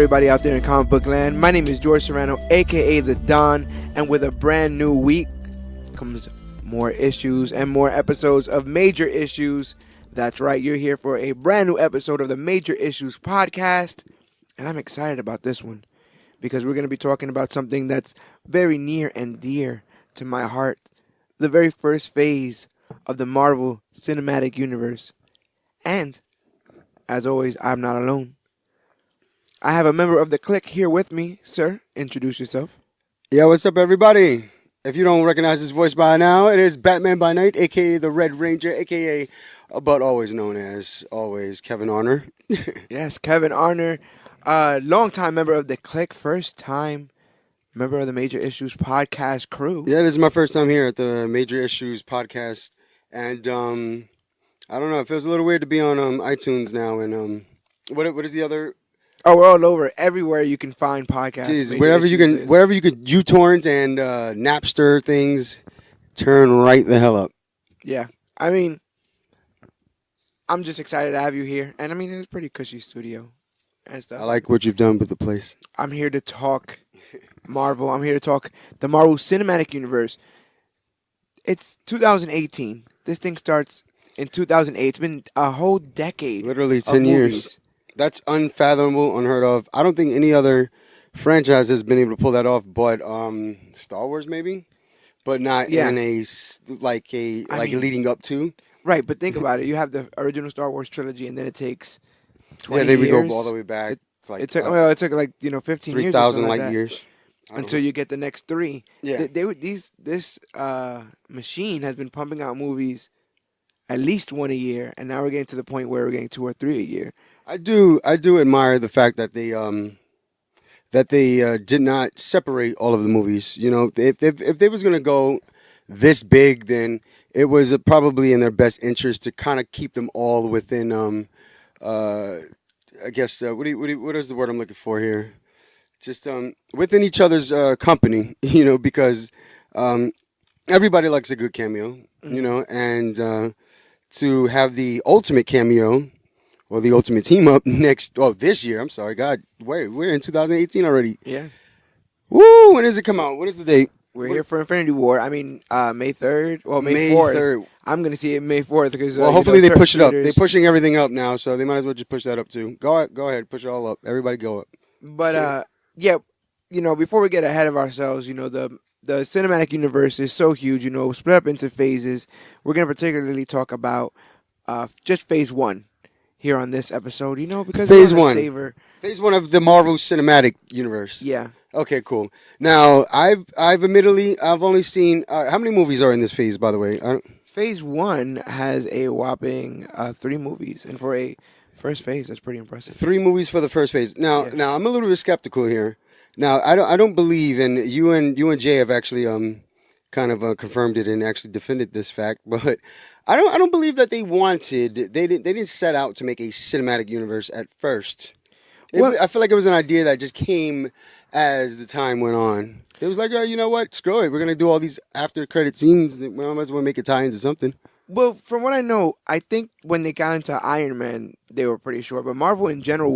everybody out there in comic book land? My name is George Serrano, aka The Don, and with a brand new week comes more issues and more episodes of Major Issues. That's right, you're here for a brand new episode of the Major Issues podcast, and I'm excited about this one because we're going to be talking about something that's very near and dear to my heart, the very first phase of the Marvel Cinematic Universe. And, as always, I'm not alone. I have a member of the clique here with me. Sir, introduce yourself. Yeah, what's up, everybody? If you don't recognize his voice by now, it is Batman by Night, a.k.a. the Red Ranger, a.k.a. but always known as, Kevin Honor. Yes, Kevin Honor, longtime member of the clique, first time member of the Major Issues podcast crew. Yeah, this is my first time here at the Major Issues podcast, and I don't know, it feels a little weird to be on iTunes now, and what is the other... Oh, we're all over everywhere you can find podcasts. Jeez, wherever you can uTorrent and Napster things, turn right the hell up. Yeah, I mean, I'm just excited to have you here, and I mean it's a pretty cushy studio and stuff. I like what you've done with the place. I'm here to talk Marvel. I'm here to talk the Marvel Cinematic Universe. It's 2018. This thing starts in 2008. It's been a whole decade. Literally 10 years. That's unfathomable, unheard of. I don't think any other franchise has been able to pull that off, but Star Wars maybe, but not in a leading up to. Right, but think about it. You have the original Star Wars trilogy, and then it takes 20 years. Yeah, we go all the way back. It took 15 years. 3,000 light years until you get the next three. Yeah, this machine has been pumping out movies at least one a year, and now we're getting to the point where we're getting 2 or 3 a year. I do admire the fact that they did not separate all of the movies. You know, if they was gonna go this big, then it was probably in their best interest to kind of keep them all within I guess what is the word I'm looking for here? Just within each other's company, you know, because everybody likes a good cameo, you know, and to have the ultimate cameo. Or the ultimate team up this year. I'm sorry, God. Wait, we're in 2018 already. Yeah. Woo! When does it come out? What is the date? We're here for Infinity War. I mean, May 3rd. Well, May 4th. 3rd. I'm going to see it May 4th because. Well, hopefully they push it up. They're pushing everything up now, so they might as well just push that up too. Go ahead, push it all up. Everybody go up. But yeah, you know, before we get ahead of ourselves, you know, the cinematic universe is so huge. You know, split up into phases. We're going to particularly talk about just phase 1. Here on this episode, you know, because phase 1 of the Marvel Cinematic Universe. Yeah. Okay, cool. Now, I've only seen how many movies are in this phase, by the way? Phase 1 has a whopping 3 movies, and for a first phase, that's pretty impressive. 3 movies for the first phase. Now, I'm a little bit skeptical here. Now, I don't believe, and you and Jay have actually kind of confirmed it and actually defended this fact, but. I don't believe that they didn't set out to make a cinematic universe at first. I feel like it was an idea that just came as the time went on. It was like, oh, you know what? Screw it. We're going to do all these after credit scenes. We might as well make it tie into something. Well, from what I know, I think when they got into Iron Man, they were pretty sure. But Marvel in general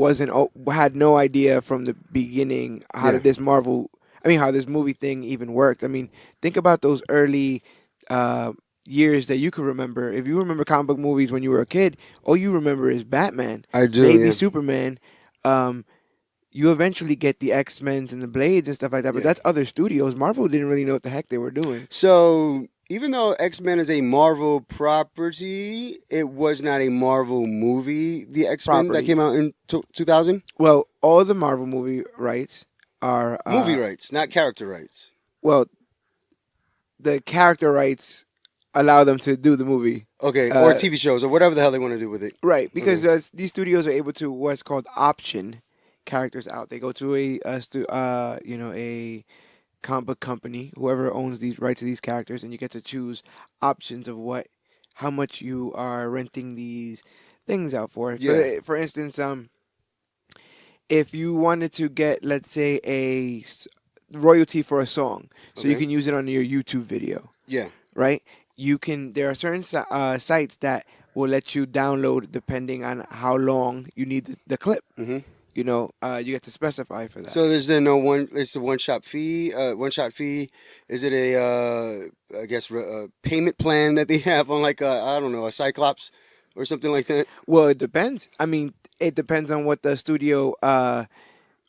had no idea from the beginning how this movie thing even worked. I mean, think about those early years that you could remember. If you remember comic book movies when you were a kid, all you remember is Batman. I do. Maybe Superman. You eventually get the X-Men and the Blades and stuff like that, but that's other studios. Marvel didn't really know what the heck they were doing. So, even though X-Men is a Marvel property, it was not a Marvel movie, the X-Men that came out in 2000? Well, all the Marvel movie rights are... movie rights, not character rights. Well, the character rights... allow them to do the movie. Okay, or TV shows, or whatever the hell they want to do with it. Right, because these studios are able to what's called option characters out. They go to a comic book company, whoever owns these rights to these characters, and you get to choose options of how much you are renting these things out for. Yeah. For instance, if you wanted to get, let's say, a royalty for a song, so you can use it on your YouTube video. Yeah. Right? There are certain sites that will let you download depending on how long you need the clip. Mm-hmm. you get to specify for that. So there's no one. It's a one shot fee. One shot fee. Is it a I guess payment plan that they have on like I don't know, a Cyclops or something like that? Well, it depends. I mean, it depends on what the studio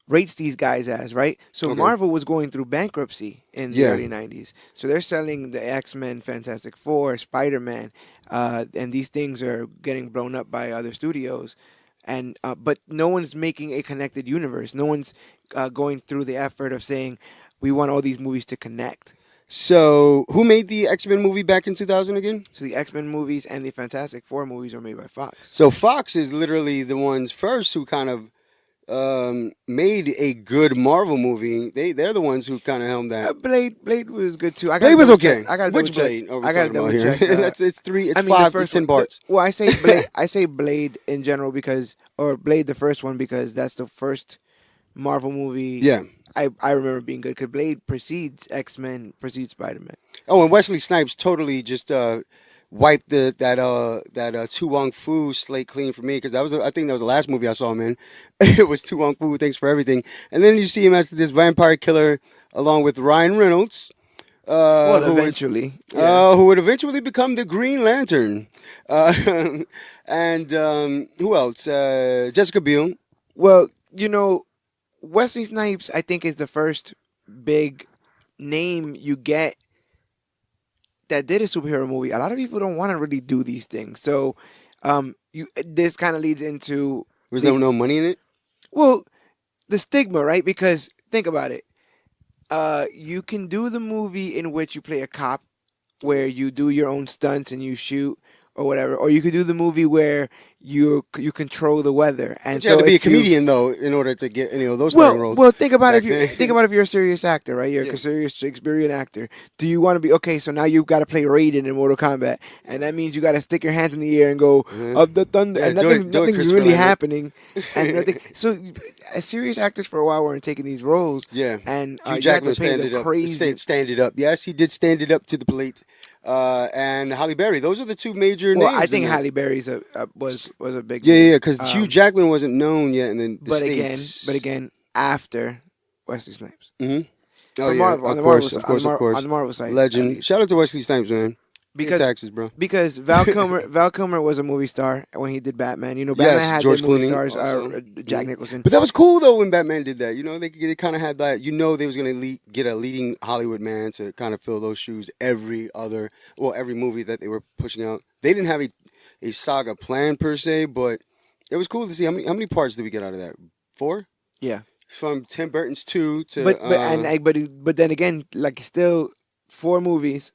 rates these guys as, right? So Okay. Marvel was going through bankruptcy in the Yeah. early '90s, so they're selling the X-Men, Fantastic Four, Spider-Man, and these things are getting blown up by other studios. And but no one's making a connected universe. No one's going through the effort of saying we want all these movies to connect. So who made the X-Men movie back in 2000 again? So the X-Men movies and the Fantastic Four movies were made by Fox. So Fox is literally the ones first who kind of made a good Marvel movie. They're the ones who kind of helmed that. Blade was good too. Blade was okay. I got Which Blade? Oh, I got to double check. It's three. It's I mean, five. It's 10 parts. Well, I say Blade. I say Blade in general or Blade the first one because that's the first Marvel movie. Yeah. I remember being good because Blade precedes X-Men, precedes Spider-Man. Oh, and Wesley Snipes totally just wiped that Tu Wong Fu slate clean for me because I think that was the last movie I saw him in. It was Tu Wong Fu. Thanks for everything. And then you see him as this vampire killer along with Ryan Reynolds. Eventually, who would eventually become the Green Lantern, and who else? Jessica Biel. Well, Wesley Snipes, I think, is the first big name you get that did a superhero movie. A lot of people don't want to really do these things, so this kind of leads into Was there no money in it? Well, the stigma, right? Because think about it. You can do the movie in which you play a cop, where you do your own stunts and you shoot or whatever, or you could do the movie where you control the weather. And But you had to be a comedian though in order to get any of those starring roles. Well, think about back if you're a serious actor, right? You're a serious Shakespearean actor. Do you want to be okay? So now you've got to play Raiden in Mortal Kombat, and that means you got to stick your hands in the air and go of the thunder, and nothing's really happening, and nothing. So serious actors for a while weren't taking these roles. Yeah, and Hugh you Jackman had to pay the crazy. stand it up. Yes, he did stand it up to the plate. And Halle Berry. Those are the two major names. Well, I think Halle Berry's was a big. Yeah, because Hugh Jackman wasn't known yet, and then the but States. again, after Wesley Snipes. Mm-hmm. Oh yeah, Marvel, of course. on the Marvel side, Legend. Shout out to Wesley Snipes, man. Because taxes, bro. Because Val Kilmer was a movie star when he did Batman. Batman had George movie Clooney stars, Jack Nicholson. But that was cool though when Batman did that. They kind of had that. They was gonna get a leading Hollywood man to kind of fill those shoes every movie that they were pushing out. They didn't have a saga plan per se, but it was cool to see how many parts did we get out of that? 4? Yeah. From Tim Burton's 2 to but then again, like still 4 movies,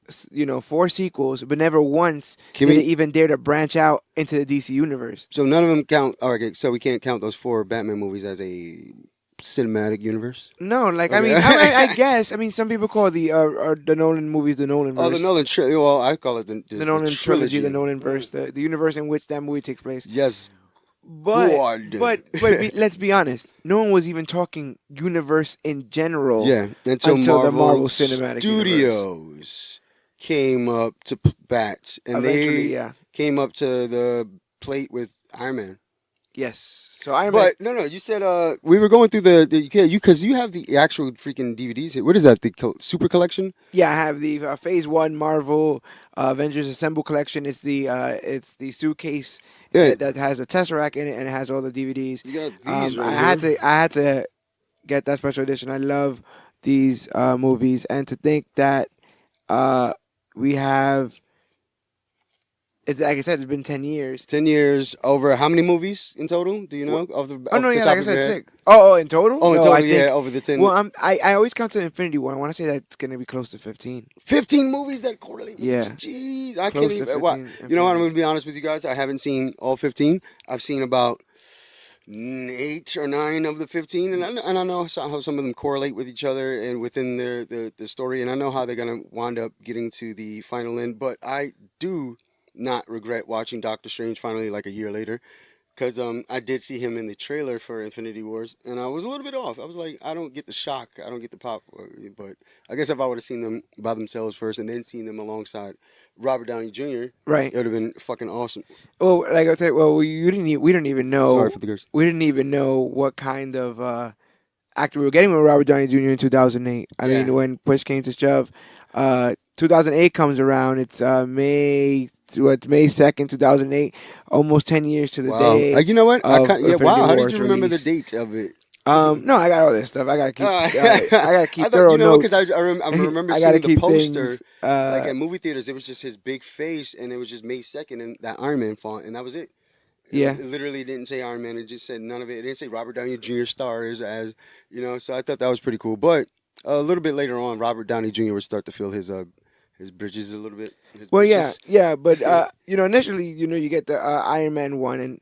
4 sequels, but never once did it even dare to branch out into the DC universe. So none of them count. Okay, so we can't count those 4 Batman movies as a cinematic universe. No, like okay. I guess. I mean, some people call the Nolan movies the Nolan verse. Oh, the Nolan trilogy. Well, I call it the Nolan trilogy, the Nolan verse, the universe in which that movie takes place. Yes. But let's be honest. No one was even talking universe in general. Yeah, until the Marvel Cinematic Studios universe came up to bat, and eventually, they came up to the plate with Iron Man. Yes. So Iron Man. But no. You said we were going through because you have the actual freaking DVDs here. What is that? The Super Collection? Yeah, I have the Phase 1 Marvel Avengers Assemble collection. It's the suitcase that has a Tesseract in it, and it has all the DVDs. You got these I had to get that special edition. I love these movies, and to think that we have. It's like I said, it's been 10 years. 10 years over how many movies in total? Do you know? Like I said, 6. Oh, in total? Oh, in total, over the 10. Well, I always count to Infinity War. I want to say that's going to be close to 15. 15 movies that correlate with Jeez, I can't even. You know what? I'm going to be honest with you guys. I haven't seen all 15. I've seen about 8 or 9 of the 15, and I know how some of them correlate with each other and within the story, and I know how they're going to wind up getting to the final end. But I do not regret watching Doctor Strange finally like a year later, because I did see him in the trailer for Infinity Wars, and I was a little bit off. I was like, I don't get the shock, I don't get the pop, but I guess if I would have seen them by themselves first and then seen them alongside Robert Downey Jr., Right. it would have been fucking awesome. Well, like I said, well, we didn't even know. Sorry for the girls. We didn't even know what kind of actor we were getting with Robert Downey Jr. in 2008. I Yeah. mean, when push came to shove, 2008 comes around. It's May 2nd, 2008. Almost 10 years to the Wow. day. You know what? of Wow. Infinity How did War's you remember release. the date of it? No, I got all this stuff. I gotta keep. I gotta keep I thought, thorough you know, notes. because I remember I gotta seeing the keep poster. things, Like at movie theaters, it was just his big face, and it was just May 2nd and that Iron Man font, and that was it. Yeah. It literally didn't say Iron Man. It just said none of it. It didn't say Robert Downey Jr. stars as, so I thought that was pretty cool. But a little bit later on, Robert Downey Jr. would start to feel his bridges a little bit. Well, bridges. yeah, but initially, you get the Iron Man 1,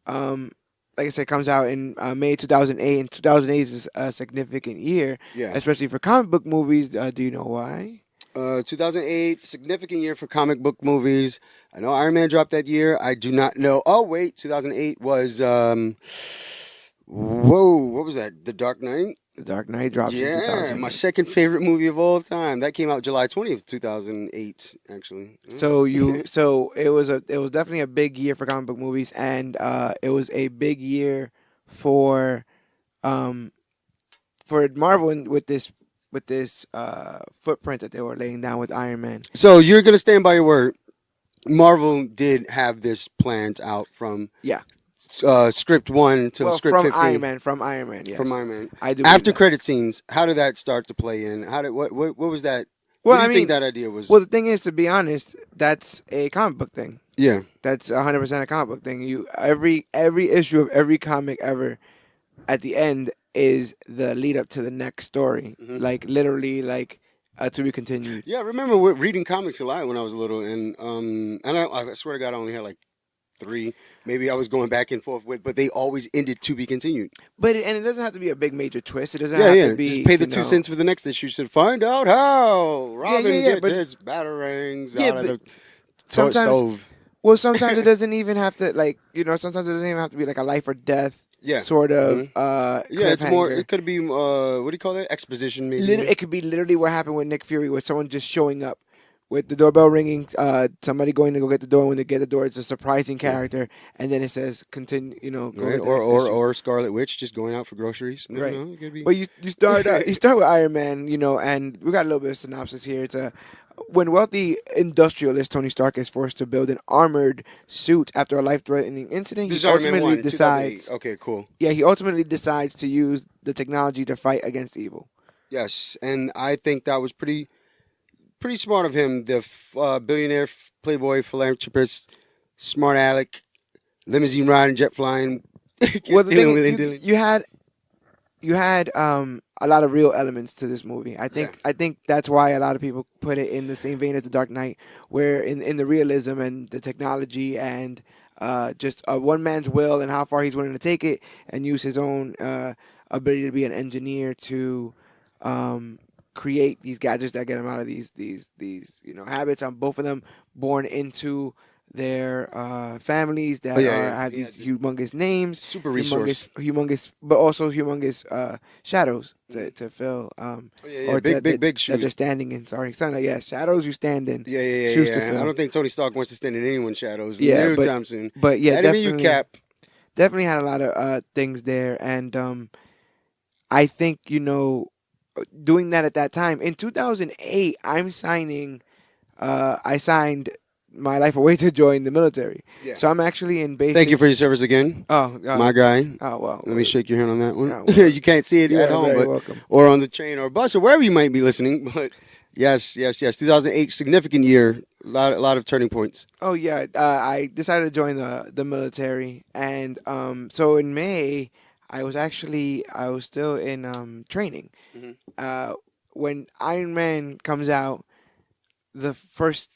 and like I said, comes out in May 2008, and 2008 is a significant year, Yeah. especially for comic book movies. Do you know why? 2008, significant year for comic book movies. I know Iron Man dropped that year. I do not know. Oh, wait, 2008 was, what was that? The Dark Knight? The Dark Knight drops in Yeah, 2008. my second favorite movie of all time. That came out July 20th, 2008, actually. So it was definitely a big year for comic book movies, and it was a big year for Marvel with this footprint that they were laying down with Iron Man. So you're going to stand by your word. Marvel did have this planned out from script 1 to script from 15. From Iron Man, yes. From Iron Man. I do. After believe that. credit scenes, how did that start to play in? What was that? Well, what do I you mean, think that idea was? Well, the thing is, to be honest, that's a comic book thing. Yeah. That's 100% a comic book thing. Every issue of every comic ever, at the end is the lead up to the next story. Mhm. Like literally, to be continued. Yeah, I remember reading comics a lot when I was little, and I swear to God, I only had like 3. Maybe I was going back and forth with, but they always ended to be continued. But it doesn't have to be a big major twist. It doesn't have to be. Just pay the 2 cents for the next issue to find out how Robin gets but- his batarangs Yeah, out of but the sometimes- stove. Well, sometimes it doesn't even have to sometimes it doesn't even have to be like a life or death Yeah. sort of. Yeah, it's more. cliffhanger. It could be. What do you call that? Exposition, maybe. It could be literally what happened with Nick Fury, with someone just showing up, with the doorbell ringing, somebody going to go get the door. When they get the door, it's a surprising character, and then it says continue. Go Right? get the next issue. Or Scarlet Witch just going out for groceries. Right. It could be. Well, you start with Iron Man, and we got a little bit of synopsis here. It's when wealthy industrialist Tony Stark is forced to build an armored suit after a life-threatening incident, This is he Iron Man ultimately 1, decides. 2008. Okay, cool. Yeah, he ultimately decides to use the technology to fight against evil. Yes, and I think that was pretty smart of him. The billionaire, playboy, philanthropist, smart aleck, limousine riding, jet flying. Well, the Stealing, thing wheeling, dealing. you had a lot of real elements to this movie. I think that's why a lot of people put it in the same vein as The Dark Knight, where in the realism and the technology and just one man's will and how far he's willing to take it, and use his own ability to be an engineer to create these gadgets that get him out of these habits. Both of them born into their families that have these humongous names, Super resource. humongous, but also humongous shadows to fill. Or big that shoes. they're standing in. Sorry, something like shadows you stand in. Yeah. Shoes to fill. I don't think Tony Stark wants to stand in anyone's shadows. Yeah, no but- time soon. But yeah, Enemy you cap. definitely had a lot of things there, and I think doing that at that time in 2008, I signed my life away to join the military. Yeah. So I'm actually in basic. Thank you for your service again, Oh, my guy. Oh well. Let me shake your hand on that one. Yeah, well, you can't see it You're at home, very but welcome. or on the train or bus or wherever you might be listening. But yes. 2008, significant year. A lot of turning points. Oh yeah, I decided to join the military, and so in May I was still in training. Mhm. When Iron Man comes out, the first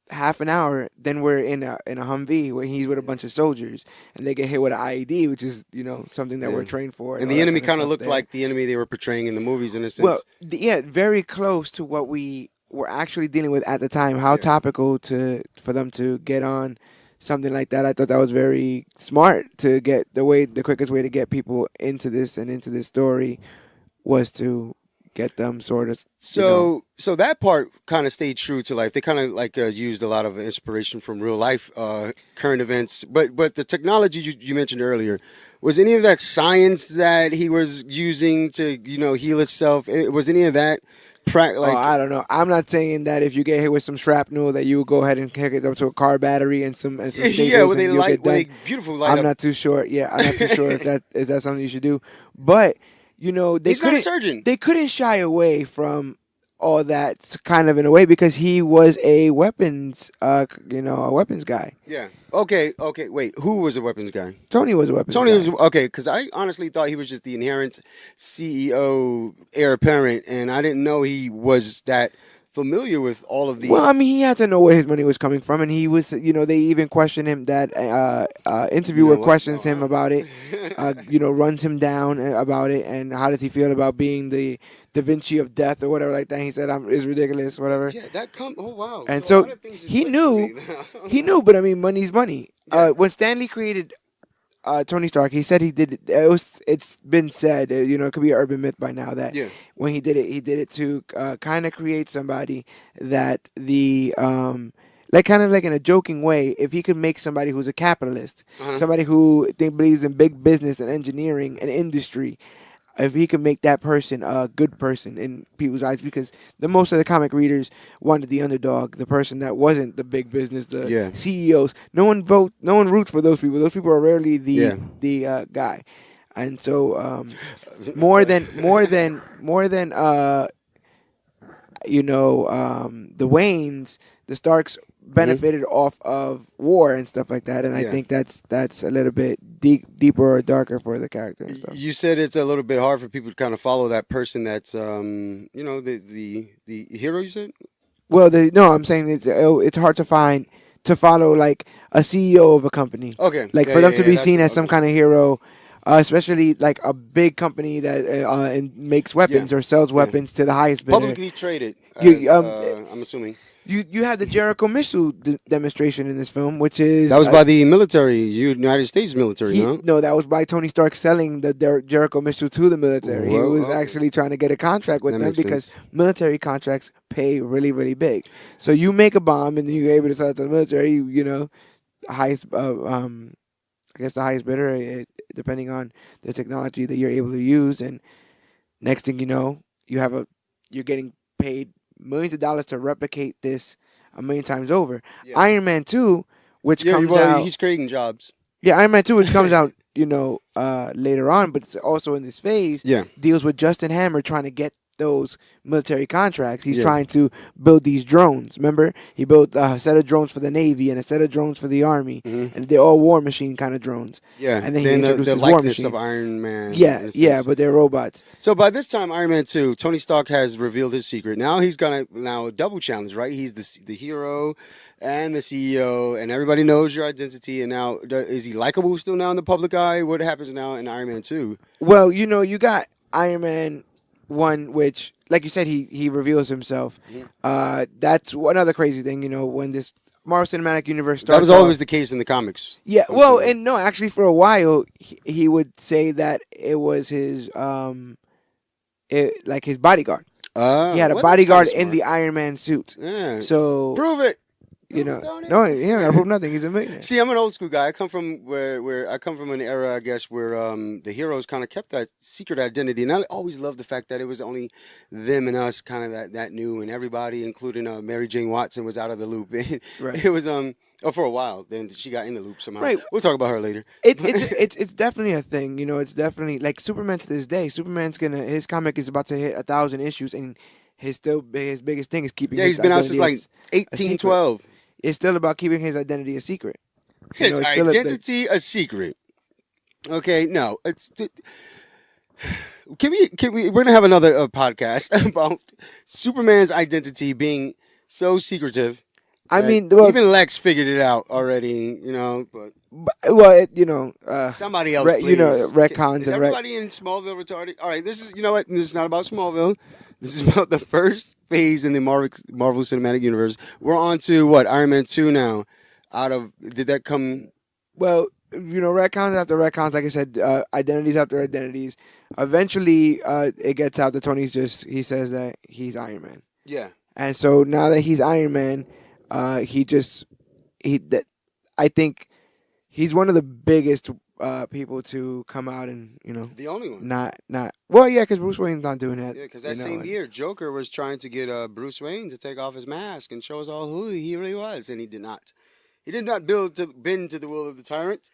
half an hour, then we're in a Humvee where he's with a bunch of soldiers, and they get hit with an IED, which is something that we're trained for. And all the that enemy kind kind of of stuff looked there. like the enemy they were portraying in the movies, in a sense. Well, very close to what we were actually dealing with at the time. How Yeah. topical for them to get on something like that. I thought that was very smart to get the quickest way to get people into this and into this story was to get them sort of. So that part kind of stayed true to life. They kind of like used a lot of inspiration from real life, current events. But the technology you mentioned earlier, was any of that science that he was using to heal itself? Was any of that? I don't know. I'm not saying that if you get hit with some shrapnel that you will go ahead and kick it up to a car battery and some staples well, and you'll get done. they beautiful light I'm up. not too sure. Yeah, I'm not too sure if that's something you should do. But He's not a surgeon. They couldn't shy away from all that kind of in a way because he was a weapons, a weapons guy. Yeah. Okay. Wait, who was a weapons guy? Tony was a weapons guy. Was okay because I honestly thought he was just the inherent CEO heir apparent, and I didn't know he was that familiar with all of the. Well, I mean, he had to know where his money was coming from, and he was, they even questioned him. That interviewer questions him about it, runs him down about it, and how does he feel about being the Da Vinci of death or whatever like that. He said, "It's ridiculous, whatever." Yeah, oh wow. And so he knew, but I mean, money's money. Yeah. When Stanley created Tony Stark, he said he did it. It's been said, it could be an urban myth by now that when he did it to kind of create somebody that kind of like in a joking way, if he could make somebody who's a capitalist, somebody who believes in big business and engineering and industry, if he could make that person a good person in people's eyes, because most of the comic readers wanted the underdog, the person that wasn't the big business, the CEOs. No one roots for those people. Those people are rarely the guy, and so more than the Waynes, the Starks benefited off of war and stuff like that, and I think that's a little bit deeper or darker for the character and stuff. You said it's a little bit hard for people to kind of follow that person that's the hero, you said? Well, I'm saying it's hard to follow like a CEO of a company. Okay. For them to be seen as some kind of hero, especially like a big company that makes weapons or sells weapons to the highest bidder. Publicly traded, I'm assuming. You had the Jericho missile demonstration in this film, which is... That was by the military, United States military, no? No, that was by Tony Stark selling the Jericho missile to the military. He was actually trying to get a contract with them because military contracts pay really, really big. So you make a bomb and you're able to sell it to the military, highest... I guess the highest bidder, depending on the technology that you're able to use. And next thing you know, you're getting paid millions of dollars to replicate this a million times over. Yeah. Iron Man 2, which comes out... He's creating jobs. Yeah, Iron Man 2, which comes out, later on, but it's also in this phase, deals with Justin Hammer trying to get those military contracts. He's trying to build these drones. Remember? He built a set of drones for the Navy and a set of drones for the Army. Mm-hmm. And they're all War Machine kind of drones. Yeah. And then he introduced the War likeness Machine. of Iron Man. Yeah, but they're robots. So by this time, Iron Man 2, Tony Stark has revealed his secret. Now he's going to a double challenge, right? He's the hero and the CEO, and everybody knows your identity. And now, is he likable still now in the public eye? What happens now in Iron Man 2? Well, you got Iron Man 1, which, like you said, he reveals himself. Mm-hmm. That's another crazy thing, when this Marvel Cinematic Universe starts. That was always the case in the comics. Yeah, well, and no, actually, for a while, he would say that it was his, his bodyguard. He had a bodyguard in the Iron Man suit. Yeah. So prove it. No, he don't gotta prove nothing. He's a millionaire. See, I'm an old school guy. I come from an era, I guess, where the heroes kind of kept that secret identity, and I always loved the fact that it was only them and us, kind of that knew, and everybody, including Mary Jane Watson, was out of the loop. Right. It was for a while. Then she got in the loop somehow. Right. We'll talk about her later. It's definitely a thing. It's definitely like Superman to this day. His comic is about to hit 1,000 issues, and his biggest thing is keeping. Yeah, he's been out since like 1812. It's still about keeping his identity a secret. His identity a secret. Okay, no, Can we? We're gonna have another podcast about Superman's identity being so secretive. I mean, even Lex figured it out already. But somebody else. Retcons. Is everybody in Smallville retarded? All right, this is. You know what? This is not about Smallville. This is about the first phase in the Marvel Cinematic Universe. We're on to what? Iron Man 2 now. out of? Did that come? Well, retcons after retcons, like I said, identities after identities. Eventually, it gets out that he says that he's Iron Man. Yeah. And so now that he's Iron Man, he just he that I think he's one of the biggest people to come out and The only one. not well, yeah, because Bruce Wayne's not doing that. Yeah, because that same year, Joker was trying to get Bruce Wayne to take off his mask and show us all who he really was, and he did not. He did not bend to the will of the tyrant.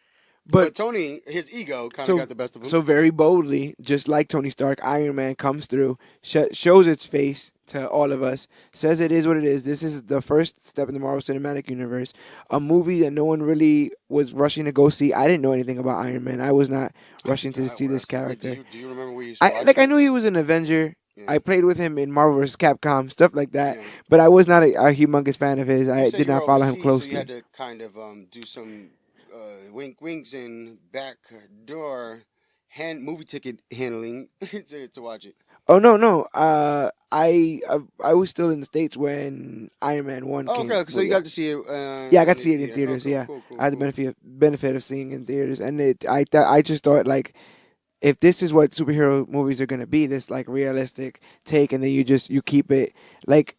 But Tony, his ego kind of got the best of him. So very boldly, just like Tony Stark, Iron Man comes through, shows its face to all of us, says it is what it is. This is the first step in the Marvel Cinematic Universe, a movie that no one really was rushing to go see. I didn't know anything about Iron Man. I was not rushing to see this character. Do you remember where you saw I knew he was an Avenger. Yeah. I played with him in Marvel vs. Capcom, stuff like that. Yeah. But I was not a humongous fan of his. I did not follow him closely. So you had to kind of do some winks and backdoor movie ticket handling to watch it. Oh no! I was still in the States when Iron Man 1 came. Okay, so you got to see it. Yeah, I got to see it in theaters. Cool, I had the benefit of seeing it in theaters, and I just thought, like, if this is what superhero movies are gonna be, this like realistic take, and then you keep it like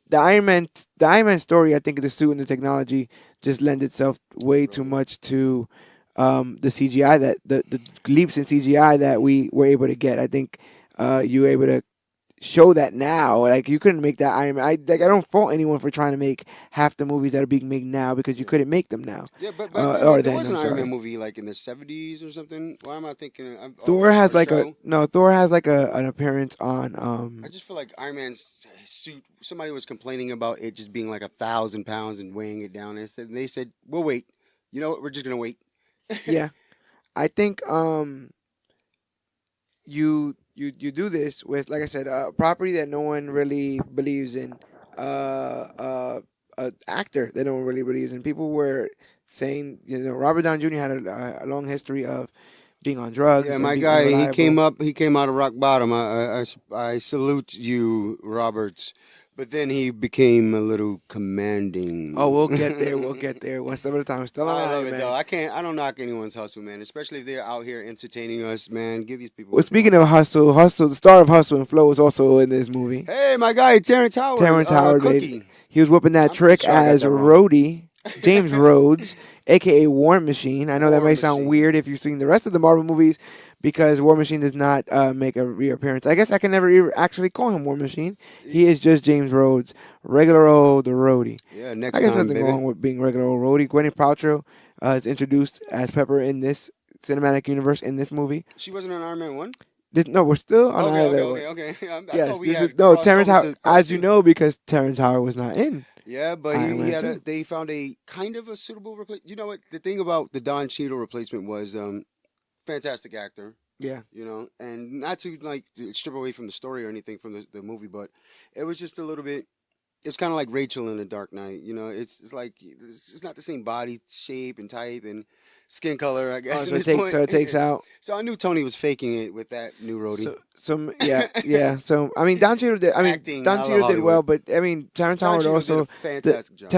the Iron Man story. I think the suit and the technology just lend itself way too much to the CGI that the leaps in CGI that we were able to get. I think you were able to show that now. Like, you couldn't make that Iron Man. I don't fault anyone for trying to make half the movies that are being made now, because you couldn't make them now. Yeah, but there was an Iron Man movie like in the 70s or something. Why am I thinking? Thor has like an appearance on. I just feel like Iron Man's suit. Somebody was complaining about it just being like 1,000 pounds and weighing it down. They said, we'll wait. You know what? We're just gonna wait. Yeah, I think you do this with, like I said, a property that no one really believes in, an actor that no one really believes in. People were saying, Robert Downey Jr. had a long history of being on drugs. Yeah, my guy, he came out of rock bottom. I salute you, Roberts. But then he became a little commanding. Oh, we'll get there. One step at a time. Still on I love it, man. Though. I don't knock anyone's hustle, man. Especially if they're out here entertaining us, man. Give these people. Well, speaking of hustle, the star of Hustle and Flow is also in this movie. Hey, my guy, Terrence Howard. He was whipping that trick as Rhodey, James Rhodes, aka War Machine. I know that may sound weird if you've seen the rest of the Marvel movies, because War Machine does not make a reappearance. I guess I can never actually call him War Machine. He is just James Rhodes, regular old Rhodey. Yeah, next time, I guess time, nothing wrong with being regular old Rhodey. Gwyneth Paltrow is introduced as Pepper in this cinematic universe in this movie. She wasn't on Iron Man 1? No, we're still on Iron Man 1. Okay. Yes, Terrence Howard, as you know, because Terrence Howard was not in. Yeah, but they found a kind of a suitable replacement. You know what? The thing about the Don Cheadle replacement was fantastic actor. Yeah. And not to like strip away from the story or anything from the movie, but it was just a little bit. It's kind of like Rachel in The Dark Knight. It's like it's not the same body shape and type and skin color, I guess. So it takes out. So I knew Tony was faking it with that new Rhodey. Yeah. So I mean, Don Cheadle did. Don Cheadle did well, but I mean, Terrence Howard also. Fantastic job.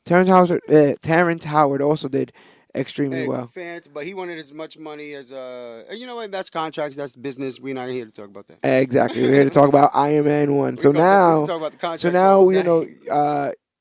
Terrence Howard also did extremely well. But he wanted as much money as you know what? That's contracts. That's business. We're not here to talk about that. Exactly. We're here to talk about Iron Man 1. So now,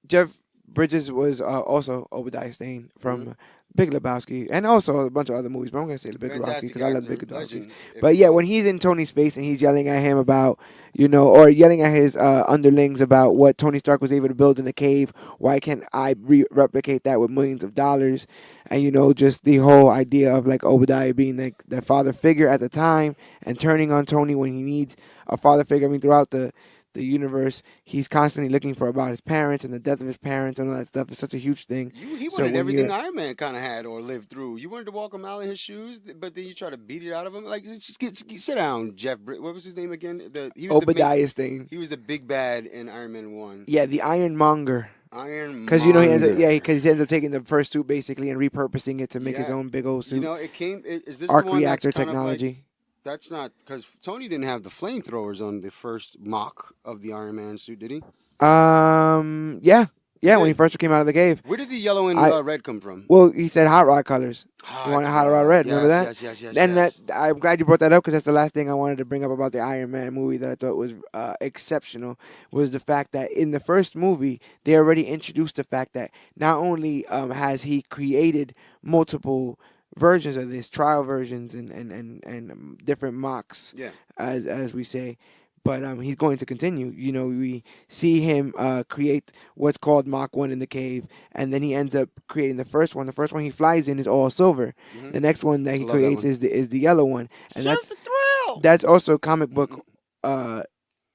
Jeff Bridges was also Obadiah Stane from Big Lebowski, and also a bunch of other movies. But I'm gonna say the Big Lebowski because I love Big Lebowski. But yeah, when he's in Tony's face and he's yelling at him about, or yelling at his underlings about what Tony Stark was able to build in the cave, why can't I replicate that with millions of dollars? And just the whole idea of like Obadiah being like the father figure at the time and turning on Tony when he needs a father figure. I mean, throughout the universe, he's constantly looking for about his parents and the death of his parents and all that stuff. It's such a huge thing. He wanted everything Iron Man kind of had or lived through. You wanted to walk a mile in his shoes, but then you try to beat it out of him. Like, sit down, Jeff. What was his name again? Obadiah Stane. He was the big bad in Iron Man 1. Yeah, the Ironmonger. Because he ends up taking the first suit basically and repurposing it to make his own big old suit. Is this arc the one reactor that's technology? That's not because Tony didn't have the flamethrowers on the first mock of the Iron Man suit, did he? Yeah, Yeah, when he first came out of the cave. Where did the yellow and red come from? Well, he said hot rod colors. He wanted hot rod red. Yes, Remember that? Yes. And that I'm glad you brought that up because that's the last thing I wanted to bring up about the Iron Man movie that I thought was exceptional was the fact that in the first movie they already introduced the fact that not only has he created multiple versions of this, trial versions and different mocks, as we say. But he's going to continue. You know, we see him create what's called Mach 1 in the cave, and then he ends up creating the first one. The first one he flies in is all silver. Mm-hmm. The next one that he creates is the yellow one. And Serve the thrill! That's also comic book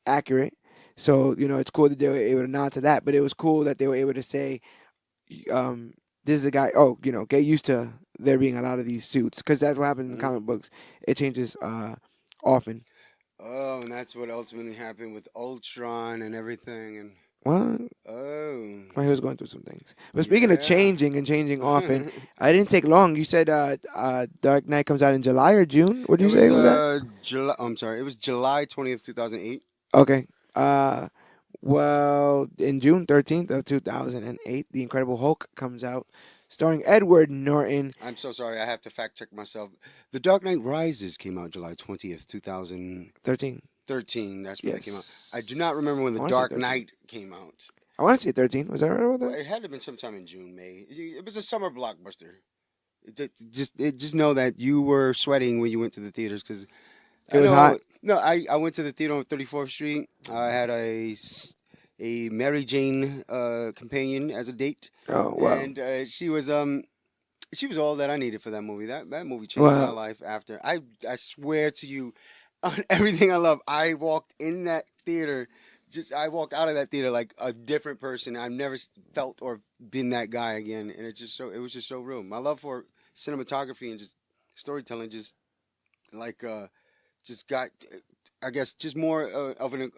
accurate. So, you know, it's cool that they were able to nod to that, but it was cool that they were able to say, this is a guy, get used to there being a lot of these suits, because that's what happens in comic books. It changes often. Oh, and that's what ultimately happened with Ultron and everything. And what? Oh. Well, he was going through some things. But speaking of changing often, I didn't take long. You said Dark Knight comes out in July or June? What did you say? July. I'm sorry. It was July 20th, 2008. Okay. Well, in June 13th of 2008, The Incredible Hulk comes out, starring Edward Norton. I'm so sorry. I have to fact check myself. The Dark Knight Rises came out July 20th, 2013. That's when it came out. I do not remember when The Dark Knight came out. I want to say 13. Was that right about that? Well, it had to have been sometime in June, May. It was a summer blockbuster. Just know that you were sweating when you went to the theaters because it was hot. No, I went to the theater on 34th Street. I had a Mary Jane companion as a date. Oh wow! And she was all that I needed for that movie. That movie changed my life. After I swear to you, on everything I love, I walked in that theater. I walked out of that theater like a different person. I've never felt or been that guy again, and it was just so real. My love for cinematography and just storytelling just got, I guess, just more of an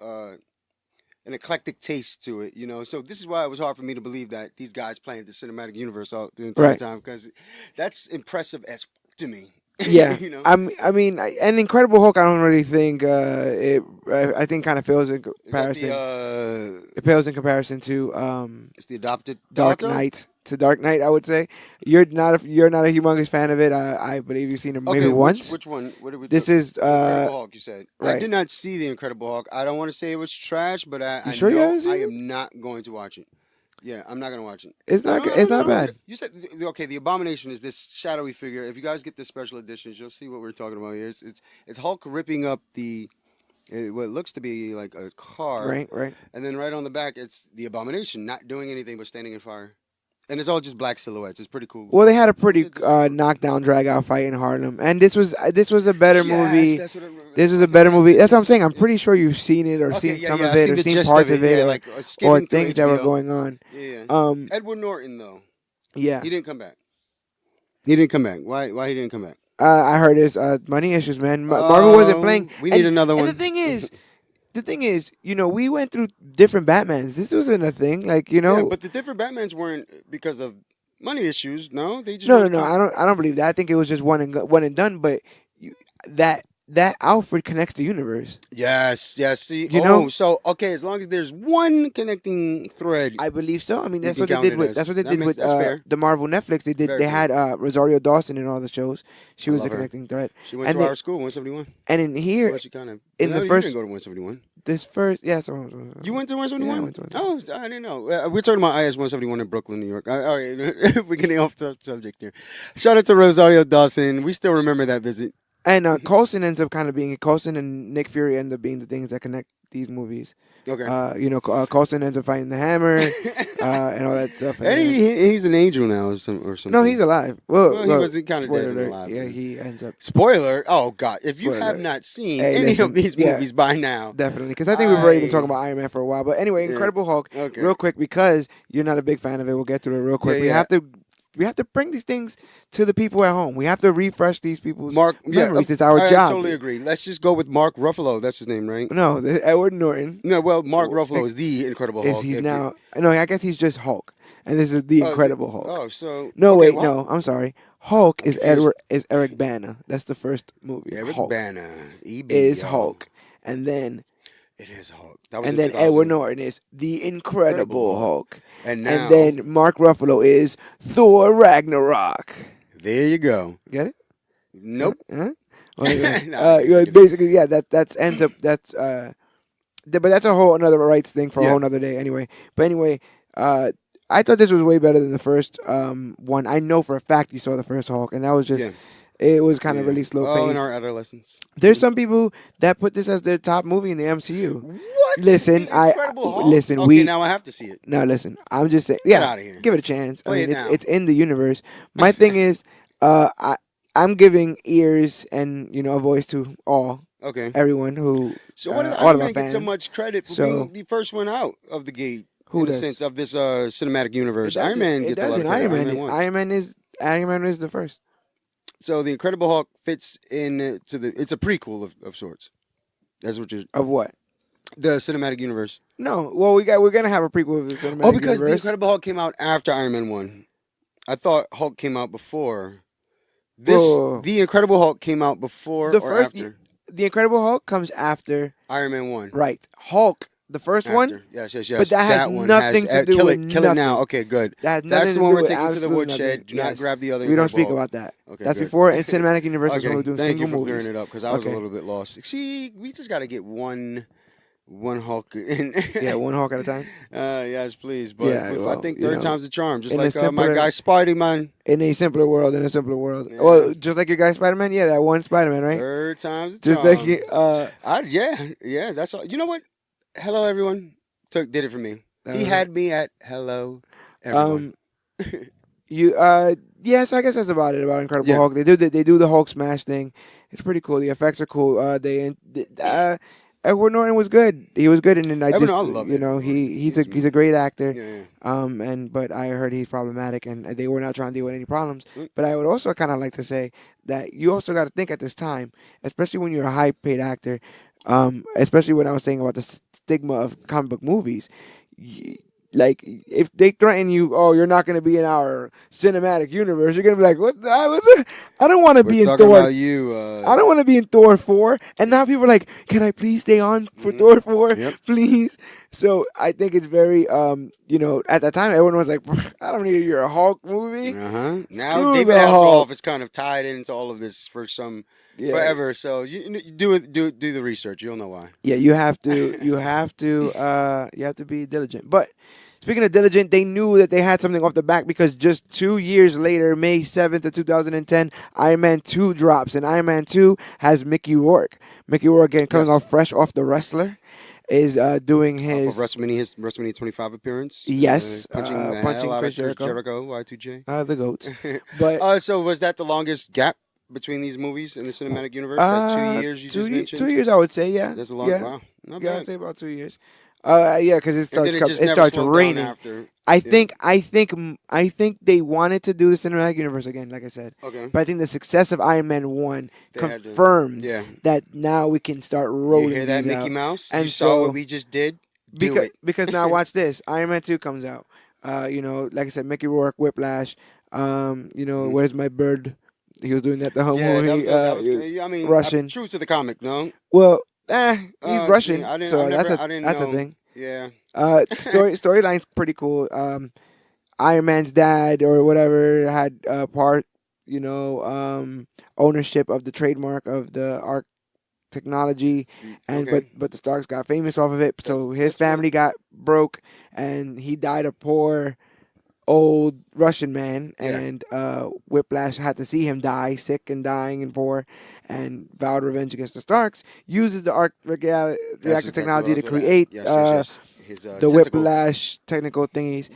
eclectic taste to it, you know. So this is why it was hard for me to believe that these guys planned the cinematic universe all the entire time, because that's impressive as to me. Yeah, you know? I mean, an Incredible Hulk, I don't really think I think kind of fails in comparison. It pales in comparison to it's the adopted Dark Knight. To Dark Knight, I would say you're not a humongous fan of it. I believe you've seen it maybe once. Which one? What did we? This is Incredible Hulk. You said right. I did not see the Incredible Hulk. I don't want to say it was trash, but I sure know you haven't seen I it? am not going to watch it. Yeah, I'm not going to watch it. It's not. It's not bad. You said okay. The Abomination is this shadowy figure. If you guys get the special editions, you'll see what we're talking about here. It's Hulk ripping up what looks to be like a car. Right. And then right on the back, it's the Abomination, not doing anything but standing in fire. And it's all just black silhouettes. It's pretty cool. Well, they had a pretty knockdown, drag out fight in Harlem, and this was a better movie. This was a better movie. That's what I'm saying. I'm pretty sure you've seen it or seen some of it or seen parts of it, or things that were going on. Yeah. Edward Norton though. Yeah. He didn't come back. Why he didn't come back? I heard his money issues, man. Marvel wasn't playing. We need another one. And the thing is, you know, we went through different Batmans. This wasn't a thing, like, you know. Yeah, but the different Batmans weren't because of money issues. No, they just no. I don't believe that. I think it was just one and done. But that Alfred connects the universe. Yes. See, you know. So okay, as long as there's one connecting thread, I believe so. I mean, that's what they did with the Marvel Netflix. They did. Very they had Rosario Dawson in all the shows. She was the connecting thread. She went to our school, 171. And in here, she kind of in the first, you didn't go to 171. This first, yeah. You went to 171? Yeah, I went to 171. Oh, I didn't know. We're talking about IS 171 in Brooklyn, New York. All right, we're getting off the subject here. Shout out to Rosario Dawson. We still remember that visit. And Coulson ends up kind of being Coulson and Nick Fury end up being the things that connect these movies. Okay. You know, Coulson ends up fighting the Hammer and all that stuff. And he's an angel now or something. No, he's alive. Well, he was kind of dead and alert. alive. Yeah, he ends up. Spoiler! Oh God! If you Spoiler have alert. not seen any of these movies by now, definitely, because I think we've already been talking about Iron Man for a while. But anyway, Incredible Hulk. Okay. Real quick, because you're not a big fan of it, we'll get to it real quick. We have to bring these things to the people at home. We have to refresh these people's memories. It's our job. I totally agree. Let's just go with Mark Ruffalo. That's his name, right? No, Edward Norton. No, well, Mark Ruffalo is the Incredible Hulk. I guess he's just Hulk, and this is the Incredible Hulk. Oh, so no, I'm sorry. Hulk is Eric Bana. That's the first movie. Eric Hulk Bana is Hulk, and then It is Hulk. That was And in then 2000. Edward Norton is the Incredible Incredible Hulk. And And now, then Mark Ruffalo is Thor Ragnarok. there you go. Get it? Nope. Huh? Nah, Basically, yeah, that ends up but that's a whole another rights thing for a Yeah. whole another day anyway. But anyway, I thought this was way better than the first one. I know for a fact you saw the first Hulk, and that was just Yeah. it was kind of Yeah. really slow Oh, in paced. our adolescence. There's some people that put this as their top movie in the MCU. What? Listen, The Incredible Hulk? listen. Okay, now I have to see it. No, listen. I'm just saying. Get Yeah, outta here. give it a chance. Play I mean, it now. it's in the universe. My thing is, I'm giving ears and a voice to Okay. everyone who. So what does all Iron of our Man get so fans. much credit for So- being the first one out of the gate? Who in does? the sense of this cinematic universe. It Iron Man it gets a lot doesn't. of credit. Iron Man. won. Iron Man is the first. So the Incredible Hulk fits in to the. It's a prequel of sorts. That's what you're. Of what? The cinematic universe. No. Well, we're gonna have a prequel of the cinematic Oh, because the universe. Incredible Hulk came out after Iron Man 1. I thought Hulk came out before. This Whoa. the Incredible Hulk came out before The or first- after The Incredible Hulk comes after. Iron Man 1. Right. Hulk, the first After. one. Yes. But that has one nothing has, to do kill with it. Kill it now. nothing. Okay, good. That has That's nothing the to one do we're with taking to the absolutely woodshed. nothing. Do not Yes. grab the other. We don't Incredible speak Hulk. about that. Okay, That's good. before in cinematic universe Okay, when we're doing thank single you for movies. clearing it up because I was Okay. a little bit lost. See, we just got to get one Hulk in. Yeah, one Hulk at a time. Yes, please. But Yeah, I well, think you third know, time's the charm. Just in a like my simpler- guy Spidey, man. In a simpler world. Yeah. Well, just like your guy Spider Man. Yeah, that one Spider Man, right? Third time's the Just charm. like Yeah. That's all. You know what? Hello, everyone. Did it for me. He had me at hello, everyone. Yeah, so I guess that's about it about Incredible Yeah. Hulk. They do the Hulk smash thing. It's pretty cool. The effects are cool. Edward Norton was good. He was good, and then I Edward just Norton, I love he's Edward he's a great actor. Yeah. But I heard he's problematic, and they were not trying to deal with any problems. Mm. But I would also kind of like to say that you also got to think at this time, especially when you're a high paid actor, especially when I was saying about the stigma of comic book movies. Like, if they threaten you, oh, you're not going to be in our cinematic universe, you're going to be like, what the? I don't want to be in We're talking Thor. about you. I don't want to be in Thor 4. And now people are like, can I please stay on for Thor 4? Yep. Please. So I think it's very, at that time, everyone was like, I don't need your Hulk movie. Now Screw David the Hulk. Hasselhoff is kind of tied into all of this for Yeah. forever. So you do the research. You'll know why. Yeah, you have to be diligent. But speaking of diligent, they knew that they had something off the back because just 2 years later, May 7th of 2010, Iron Man 2 drops, and Iron Man 2 has Mickey Rourke. Mickey Rourke, again, coming off fresh off The Wrestler, is doing his WrestleMania 25 appearance. Yes, punching the punching hell out Chris of Jericho. Y2J. The GOAT. But So was that the longest gap between these movies in the cinematic universe? That 2 years you just mentioned. 2 years, I would say. Yeah, That's a long. Yeah. Wow, not Yeah, I'd bad. say about 2 years. Yeah, because it And starts then it just it never starts slowed down raining. after. I think they wanted to do the cinematic universe again, like I said. Okay. But I think the success of Iron Man 1 They had to- confirmed Yeah. that now we can start rolling You hear that, these Mickey out. Mouse? And you saw so- what we just did? Do it. Because now watch this. Iron Man 2 comes out. Like I said, Mickey Rourke, Whiplash, Where's My Bird? He was doing that the whole Yeah, movie. that was he was I mean, Russian. true to the comic, no? Well, he's Russian, see, I didn't- so I never- that's I didn't a know. thing. Yeah. Storyline's pretty cool. Iron Man's dad or whatever had ownership of the trademark of the Arc technology, and Okay. but the Starks got famous off of it. So his family got broke, and he died a poor old Russian man, Yeah. and Whiplash had to see him die, sick and dying and poor, and vowed revenge against the Starks. Uses the arc reactor That's technology to exactly what I was create gonna ask. Yes. His, the tentacles. Whiplash technical thingies.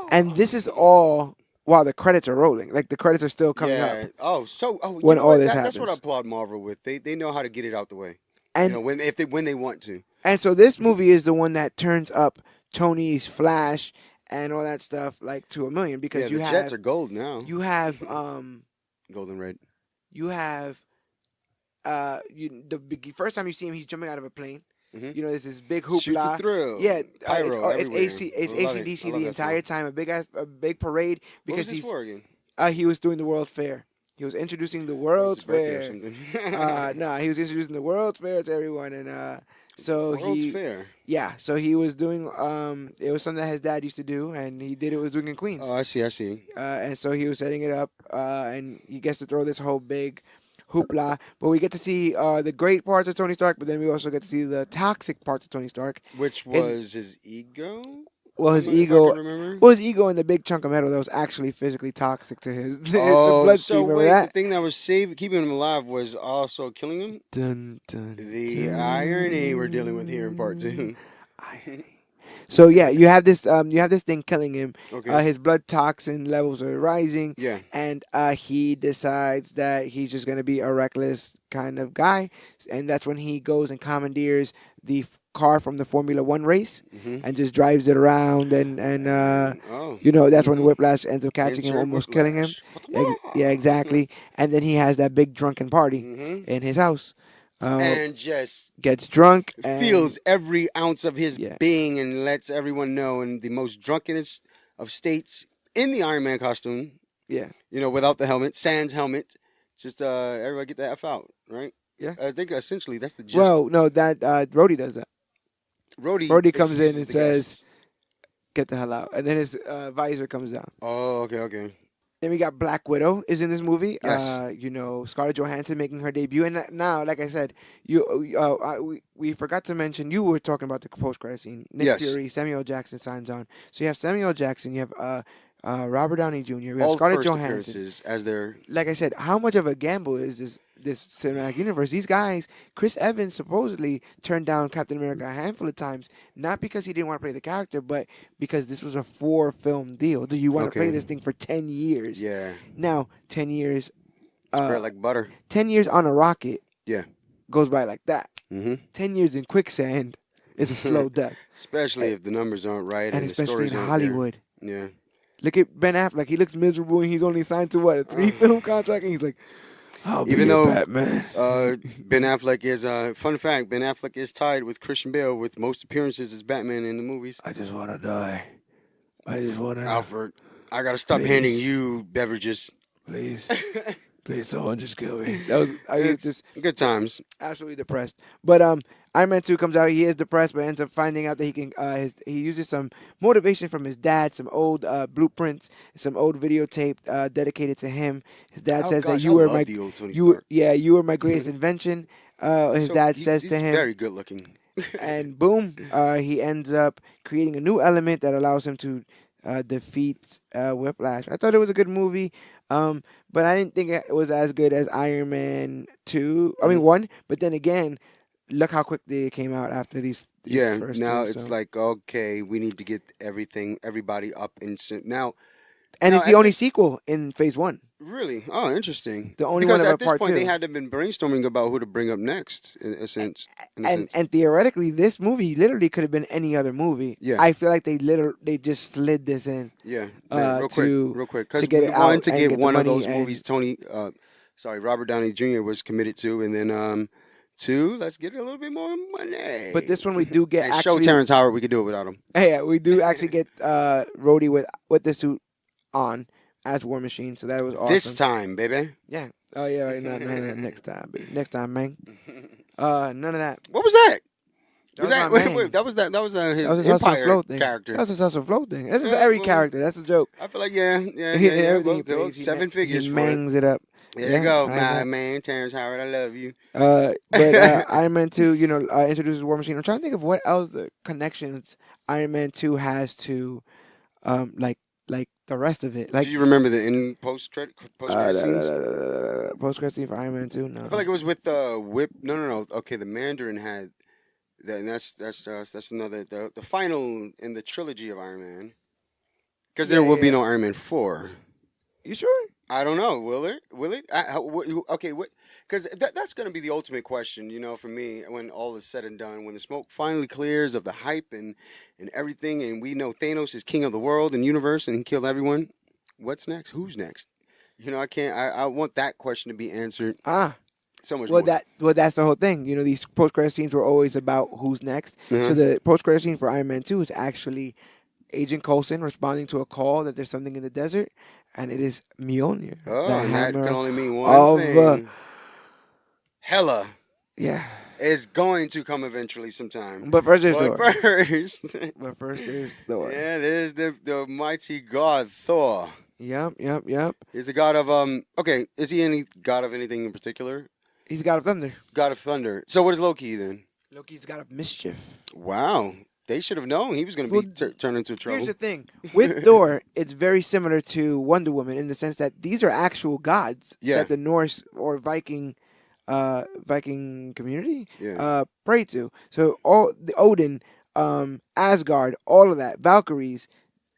And this is all while the credits are rolling. Like, the credits are still coming up. Oh, When you know all what? this That's what I happens. applaud Marvel with. They know how to get it out the way. And when they want to. And so this movie is the one that turns up Tony's Flash and all that stuff like to 1,000,000 because Yeah, you the have Jets are gold now. you have Golden red. you have the first time you see him, he's jumping out of a plane. Mhm. There's this big hoopla. Shoot the thrill. Yeah, Pyro it's everywhere. AC, it's I love it. AC/DC I love the that entire song. time. A big parade What because was this for again? he was doing the World Fair. He was introducing the World's His birthday or Fair. something. He was introducing the World's Fair to everyone, and So World's he, Fair. yeah, so he was doing it was something that his dad used to do, and he did it was doing in Queens. Oh, I see. I see. And so he was setting it up, and he gets to throw this whole big hoopla. But we get to see the great parts of Tony Stark, but then we also get to see the toxic parts of Tony Stark. Which was his ego? Well, his If I ego, can remember. well, his ego and the big chunk of metal that was actually physically toxic to his, his Oh, bloodstream. so Remember wait, the that? thing that was keeping him alive was also killing him? Dun, dun, The dun. irony we're dealing with here in part 2. Irony. So yeah, you have this thing killing him. Okay. His blood toxin levels are rising. Yeah. And he decides that he's just gonna be a reckless kind of guy, and that's when he goes and commandeers the car from the Formula One race and just drives it around, and that's when Whiplash ends up catching him, almost killing him. Yeah, exactly. And then he has that big drunken party in his house. And just Gets drunk and feels every ounce of his Yeah. being and lets everyone know in the most drunkenest of states in the Iron Man costume, yeah, without the helmet, sans helmet. Just everybody get the F out, right? Yeah. I think essentially that's the gist. well, no, that Rhodey does that. Rhodey comes in excuses and the says, guests. "Get the hell out," and then his visor comes down. Oh, okay. Then we got Black Widow is in this movie. Yes. Scarlett Johansson making her debut, and now, like I said, we forgot to mention you were talking about the post credit scene. Nick Yes. Fury, Samuel Jackson signs on. So you have Samuel Jackson, you have Robert Downey Jr., we have All Scarlett first Johansson. appearances as their Like I said, how much of a gamble is this cinematic universe? These guys, Chris Evans supposedly turned down Captain America a handful of times, not because he didn't want to play the character, but because this was a 4-film deal. Do you want to play this thing for 10 years? Yeah. Now, 10 years, Spread like butter. 10 years on a rocket, Yeah. goes by like that. Mm-hmm. 10 years in quicksand is a slow death, Especially if the numbers aren't right and the especially stories in aren't Hollywood. there. Yeah. Look at Ben Affleck. He looks miserable, and he's only signed to what, a 3-film contract, and he's like, "I'll be Even your though Batman." Ben Affleck is fun fact. Ben Affleck is tied with Christian Bale with most appearances as Batman in the movies. I just want to die. I just want to. Alfred, I gotta stop Please. handing you beverages. Please, please, someone just kill me. That was It's just good times. absolutely depressed. But Iron Man 2 comes out. He is depressed, but ends up finding out that he can. He uses some motivation from his dad, some old blueprints, some old videotape dedicated to him. His dad says that you were my the old Tony you were, Stark. yeah you were my greatest invention. His So dad he's- says he's to him, very good looking. and boom, he ends up creating a new element that allows him to defeat Whiplash. I thought it was a good movie, but I didn't think it was as good as Iron Man 2. I mean 1, but then again, look how quickly it came out after these Yeah. first Now two, it's so. like okay, we need to get everybody up in now. And No, it's the at only this- sequel in Phase 1. Really? Oh, interesting. The only because one of at our this part point 2. they had to been brainstorming about who to bring up next. In a sense. And theoretically, this movie literally could have been any other movie. Yeah. I feel like they just slid this in. Yeah, to real quick, because to get we it wanted out to and give get the one of money those and- movies Robert Downey Jr. was committed to, and then 2, let's get a little bit more money. But this one we do get and show actually. Terrence Howard we could do it without him. Yeah, we do actually get Rhodey with the suit on as War Machine, so that was awesome. This time, baby. Yeah. Oh yeah. Right, no, next time. Baby. Next time, man. None of that. What was that? Was my man. Wait, that was his That was his Hustle and Empire Flow thing. character. That was his Hustle and Flow thing. This is Yeah, every well- character. That's a joke. I feel like yeah. Everything he Well, plays, he 7 figures He for it. mangs it up. There Yeah, you go, I my know. man, Terrence Howard. I love you. But Iron Man 2, introduces War Machine. I'm trying to think of what else the connections Iron Man 2 has to, like the rest of it. Like Do you remember the end post credit scenes? post credit scene for Iron Man 2. No. I feel like it was with Whip. No. Okay, the Mandarin had that, and that's another the final in the trilogy of Iron Man. Because there will be no Iron Man 4. You sure? I don't know. Will there? Will it? Okay. What? Because that's going to be the ultimate question, for me, when all is said and done, when the smoke finally clears of the hype and everything, and we know Thanos is king of the world and universe and he killed everyone. What's next? Who's next? I can't. I want that question to be answered. So much more. That's the whole thing. These post credit scenes were always about who's next. So the post credit scene for Iron Man 2 is actually Agent Coulson responding to a call that there's something in the desert, and it is Mjolnir. Oh, the and that hammer can only mean of, one thing. Hela. Yeah. is going to come eventually sometime. But first there's But Thor. first, But first there's Thor. yeah, there's the mighty god Thor. Yep. He's the god of Okay, is he any god of anything in particular? He's God of Thunder. God of thunder. So what is Loki then? Loki's God of Mischief. Wow, they should have known he was going to Well, be turned into trouble. Here's the thing. With Thor, it's very similar to Wonder Woman in the sense that these are actual gods Yeah. that the Norse or Viking community Yeah. pray to. So all the Odin, Asgard, all of that, Valkyries,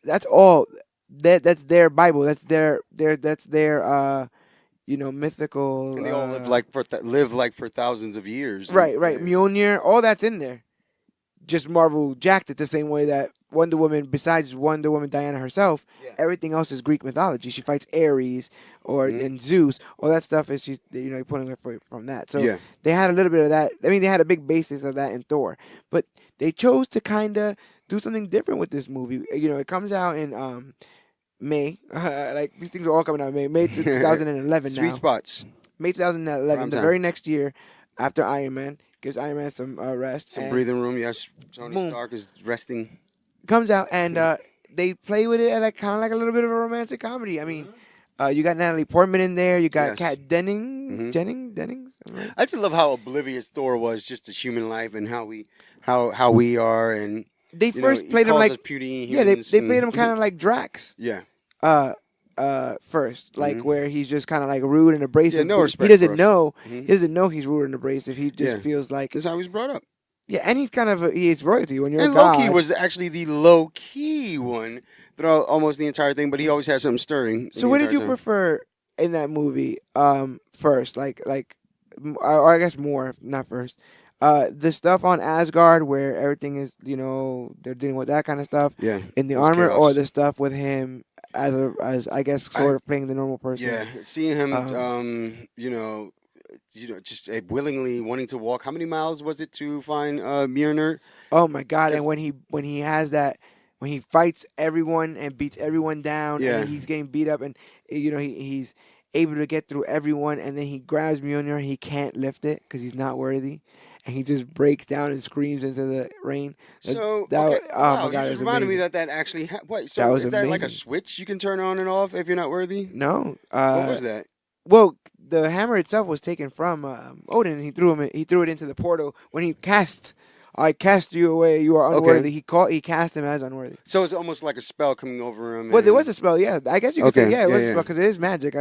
that's all that's their Bible. That's their mythical. And they all live like for thousands of years. Right. And- Mjolnir, all that's in there. Just Marvel jacked it the same way that Wonder Woman, besides Wonder Woman Diana herself, Yeah. everything else is Greek mythology. She fights Ares and Zeus. All that stuff is she's pulling it from that. So Yeah. they had a little bit of that. I mean, they had a big basis of that in Thor, but they chose to kind of do something different with this movie. It comes out in May. Like these things are all coming out in May 2011 now. Sweet spots. May 2011, Prime the time. very next year after Iron Man. Gives Iron Man some rest. Some and breathing room. Yes, Tony Boom. Stark is resting. comes out and they play with it at kind of like a little bit of a romantic comedy. I mean, you got Natalie Portman in there. You got Yes. Kat Dennings. Dennings. Right? I just love how oblivious Thor was just to human life and how we are and They first played him like puny yeah. They humans played him and- kind of like Drax. yeah. First, like where he's just kind of like rude and abrasive. Yeah, no but respect he doesn't for us. know. Mhm. He doesn't know he's rude and abrasive. He just Yeah. feels like That's how he was brought up. yeah, and he's kind of he's royalty when you're And a god. Loki was actually the low key one throughout almost the entire thing, but he always had something stirring. So what did you prefer in that movie? First, or I guess more, not first. The stuff on Asgard where everything is, they're dealing with that kind of stuff Yeah. in the It was armor, chaos. or the stuff with him as I guess sort of playing the normal person. Yeah, seeing him, just willingly wanting to walk. How many miles was it to find Mjolnir? Oh my God! Yes. And when he has that, when he fights everyone and beats everyone down, Yeah. and he's getting beat up, and he's able to get through everyone, and then he grabs Mjolnir, and he can't lift it because he's not worthy, and he just breaks down and screams into the rain. So that okay. oh Wow, my you God, it just was reminded me amazing. that actually. Wait, so That was is that like a amazing. switch you can turn on and off if you're not worthy? No, What was that? Well, the hammer itself was taken from Odin, and he threw it into the portal when he cast. I cast you away. You are unworthy. Okay. He cast him as unworthy. So it's almost like a spell coming over him. Well, there and- was a spell. Yeah, I guess you could say Okay, yeah, it was yeah, a spell because it is magic.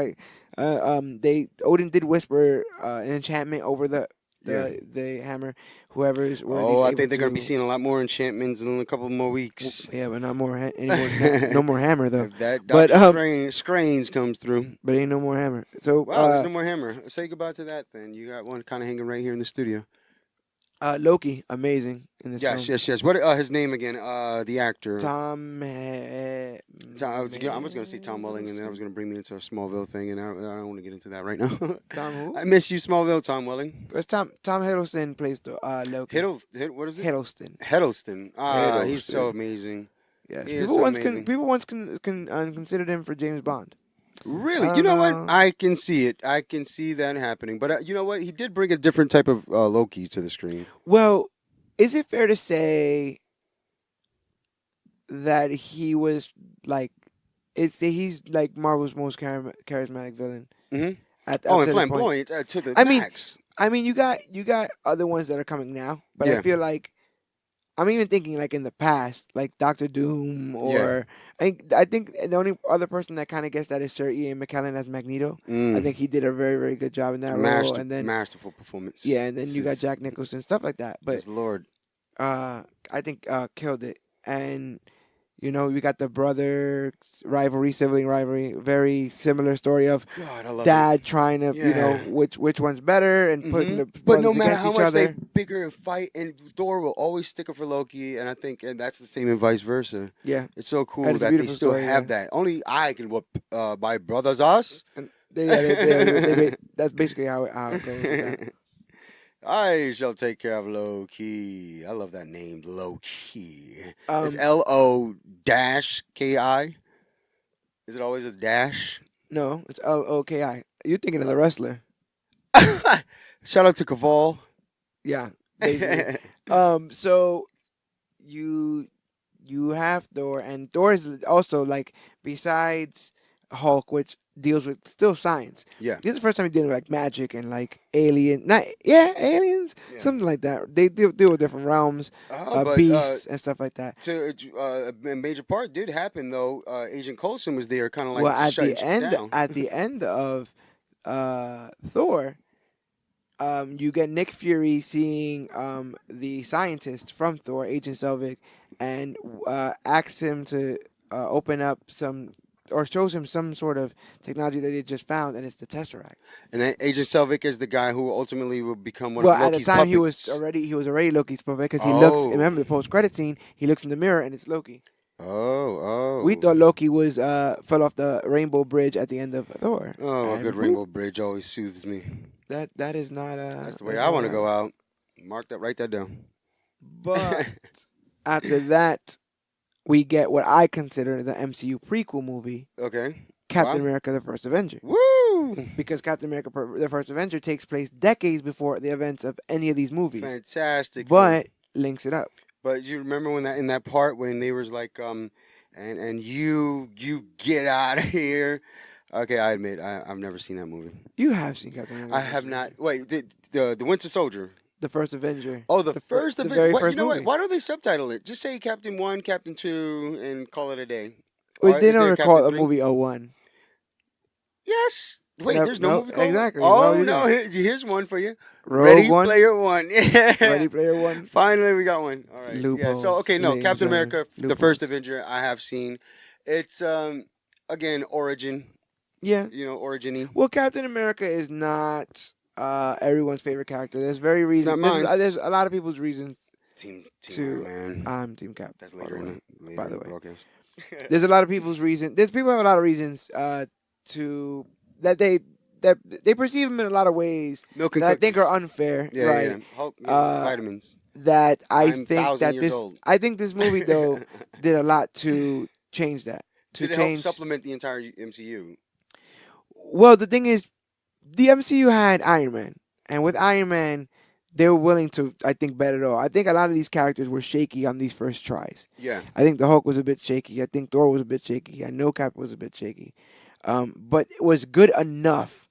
Odin did whisper an enchantment over the hammer. Whoever is worthy. Oh, I is think able they're going to be to- seeing a lot more enchantments in a couple more weeks. Yeah, but not more no more hammer though. If that But, Doctor Strange comes through. But ain't no more hammer. So Wow, there's no more hammer. Say goodbye to that then. You got one kind of hanging right here in the studio. Loki, amazing in this film. Yes. What his name again? The actor. Tom. I was going to say Tom Welling, and then I was going to bring me into a Smallville thing, and I don't want to get into that right now. Tom who? I miss you, Smallville, Tom Welling. It's Tom Hiddleston plays the Loki. What is it? Hiddleston. Hiddleston. He's so Hiddleston. amazing. Yes. He is so amazing. People once considered him for James Bond. Really? I You know don't know. what? I can see it. I can see that happening. But you know what? He did bring a different type of Loki to the screen. Well, is it fair to say that he was like, he's like Marvel's most charismatic villain? Mm-hmm. At Oh, to and the point. flamboyant to the I mean, max. I mean, you got other ones that are coming now, but Yeah. I feel like I'm even thinking like in the past, like Doctor Doom, or I think the only other person that kind of gets that is Sir Ian McKellen as Magneto. I think he did a very, very good job in that role. And then masterful performance. yeah, and then you got Jack Nicholson, stuff like that. But Yes, Lord. I think killed it. And we got the brother rivalry, sibling rivalry, very similar story of God, I love dad trying to Yeah. which one's better and putting the But no brothers matter against how each much other. they bigger and fight, and Thor will always stick up for Loki, and I think that's the same and vice versa. Yeah, It's so cool That is a that they beautiful still story, have yeah. that. Only I can whoop my brother's ass. and that's basically how it goes. With that. I shall take care of Loki. I love that name, Loki. It's Um, L-O-K-I. Is it always a dash? No, it's Loki. You're thinking of the wrestler. Shout out to Caval. Yeah, basically. So you you have Thor, and Thor is also like besides Hulk, which deals with still science. Yeah. This is the first time he's dealing with like magic and like alien, not yeah, aliens, Yeah. something like that. They deal with different realms, But beasts and stuff like that. a major part did happen though. Agent Coulson was there, kind of like Well, shutting shit down. at the end of Thor, you get Nick Fury seeing the scientist from Thor, Agent Selvig, and asks him to open up some or shows him some sort of technology that they just found, and it's the Tesseract. And then Agent Selvig is the guy who ultimately will become one Well, of at the Loki's time puppets. he was already Loki's puppet because he looks. Oh. Remember the post credit scene? He looks in the mirror and it's Loki. Oh. We thought Loki was fell off the Rainbow Bridge at the end of Thor. Oh, a And good rainbow bridge always soothes me. That is not That's the way I want to go out. Mark that. Write that down. But after that, we get what I consider the MCU prequel movie, Okay. Captain Wow. America: The First Avenger. Woo! Because Captain America: The First Avenger takes place decades before the events of any of these movies, Fantastic. but links it up. But you remember when in that part when they was like and you get out of here. Okay, I admit I've never seen that movie. You have seen Captain America: I have not. Wait, the Winter Soldier. The First Avenger. Oh, the first the Avenger. very What, first you know movie. what? Why don't they subtitle it? Just say Captain 1, Captain 2, and call it a day. Wait, Or they is there don't a call Captain a 3? movie 01. Yes. Wait, No, there's no no, movie called exactly. Why Oh would you no, not? here's one for you. Rogue Ready One. Player One. Yeah. Ready Player One. Finally, we got one. All right. Yeah. Loopholes, So okay, no, ladies Captain and gentlemen. America, the Loopholes. first Avenger, I have seen. It's again origin. Yeah. You know, origin-y. Well, Captain America is not everyone's favorite character. There's very It's not reason. mine. There's a lot of people's reasons Team to. Iron Man. I'm Team Cap. That's by the later way. in the by the way. broadcast. There's a lot of people's reason. There's people have a lot of reasons to that they perceive him in a lot of ways Milk and that I think cookies. are unfair. Yeah, right. yeah. Hulk, That vitamins. I I'm think 1,000 that years this old. I think this movie though did a lot to change that. To Did it help change. supplement the entire MCU? Well, the thing is, the MCU had Iron Man, and with Iron Man, they were willing to, I think, bet it all. I think a lot of these characters were shaky on these first tries. Yeah. I think the Hulk was a bit shaky. I think Thor was a bit shaky. I know Cap was a bit shaky, but it was good enough.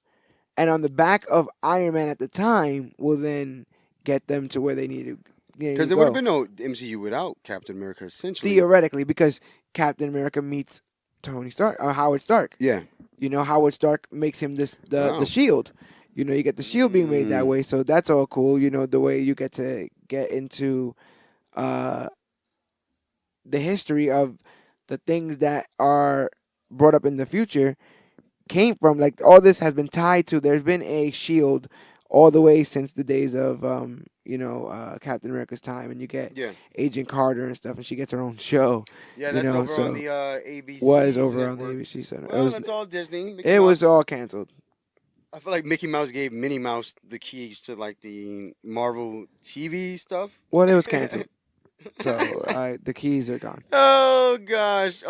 And on the back of Iron Man at the time, will then get them to where they need to. Because there would have been no MCU without Captain America, essentially. Theoretically, because Captain America meets Tony Stark, or Howard Stark. Yeah. You know, Howard Stark makes him the Wow. Shield. You know, you get the Shield being made that Mm. way, so that's all cool. You know, the way you get to get into the history of the things that are brought up in the future came from, like, all this has been tied to. There's been a Shield all the way since the days of Captain America's time, and you get Yeah. Agent Carter and stuff, and she gets her own show. Yeah, You that's know, over so on the ABC. Was over on network. the ABC Center. Well, that's all Disney. Mickey It was Mouse- all canceled. I feel like Mickey Mouse gave Minnie Mouse the keys to like the Marvel TV stuff. Well, it was canceled. So the keys are gone. Oh gosh.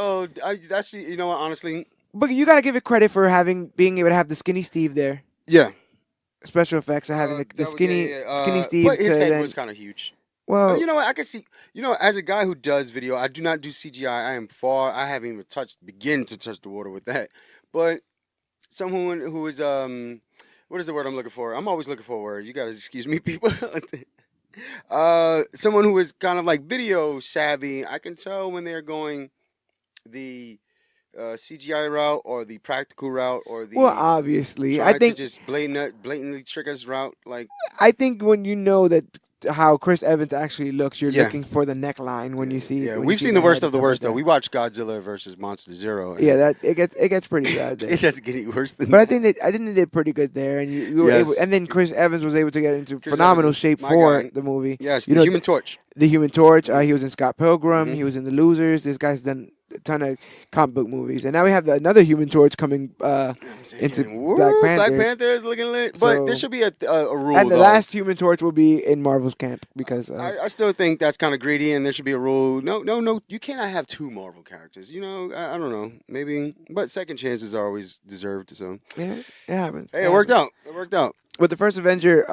That's you know what? Honestly, But you gotta give it credit for being able to have the skinny Steve there. yeah. Special effects of having That the was- skinny yeah. skinny Steve. But his to head then, was kind of huge. well, You know what? I can see. You know, as a guy who does video, I do not do CGI. I am far. I haven't even begin to touch the water with that. But someone who is what is the word I'm looking for? I'm always looking for a word. You guys excuse me, people. Someone who is kind of like video savvy. I can tell when they're going the CGI route or the practical route or the well, obviously, try I think to just blatantly trick us route. Like I think when you know that how Chris Evans actually looks, you're Yeah. looking for the neckline when you see. yeah, when you we've see seen the worst head of the and stuff worst like though. We watched Godzilla versus Monster Zero. that. Yeah, that it gets pretty bad there. It doesn't get any worse than. But I think they did pretty good there, and you were Yes. able, and then Chris Evans was able to get into Chris phenomenal Evans is shape my for guy. the movie. Yes, You the know, Human Torch. The Human Torch. He was in Scott Pilgrim. Mhm. He was in The Losers. This guy's done a ton of comic book movies, and now we have another Human Torch coming into Woo, Black Panther. Black Panther is looking lit, but So- there should be a rule. And the though. last Human Torch will be in Marvel's camp because I still think that's kind of greedy, and there should be a rule. No, you cannot have two Marvel characters. You know, I don't know, maybe, but second chances are always deserved. So yeah, it happens. hey, it worked out. It worked out. But the first Avenger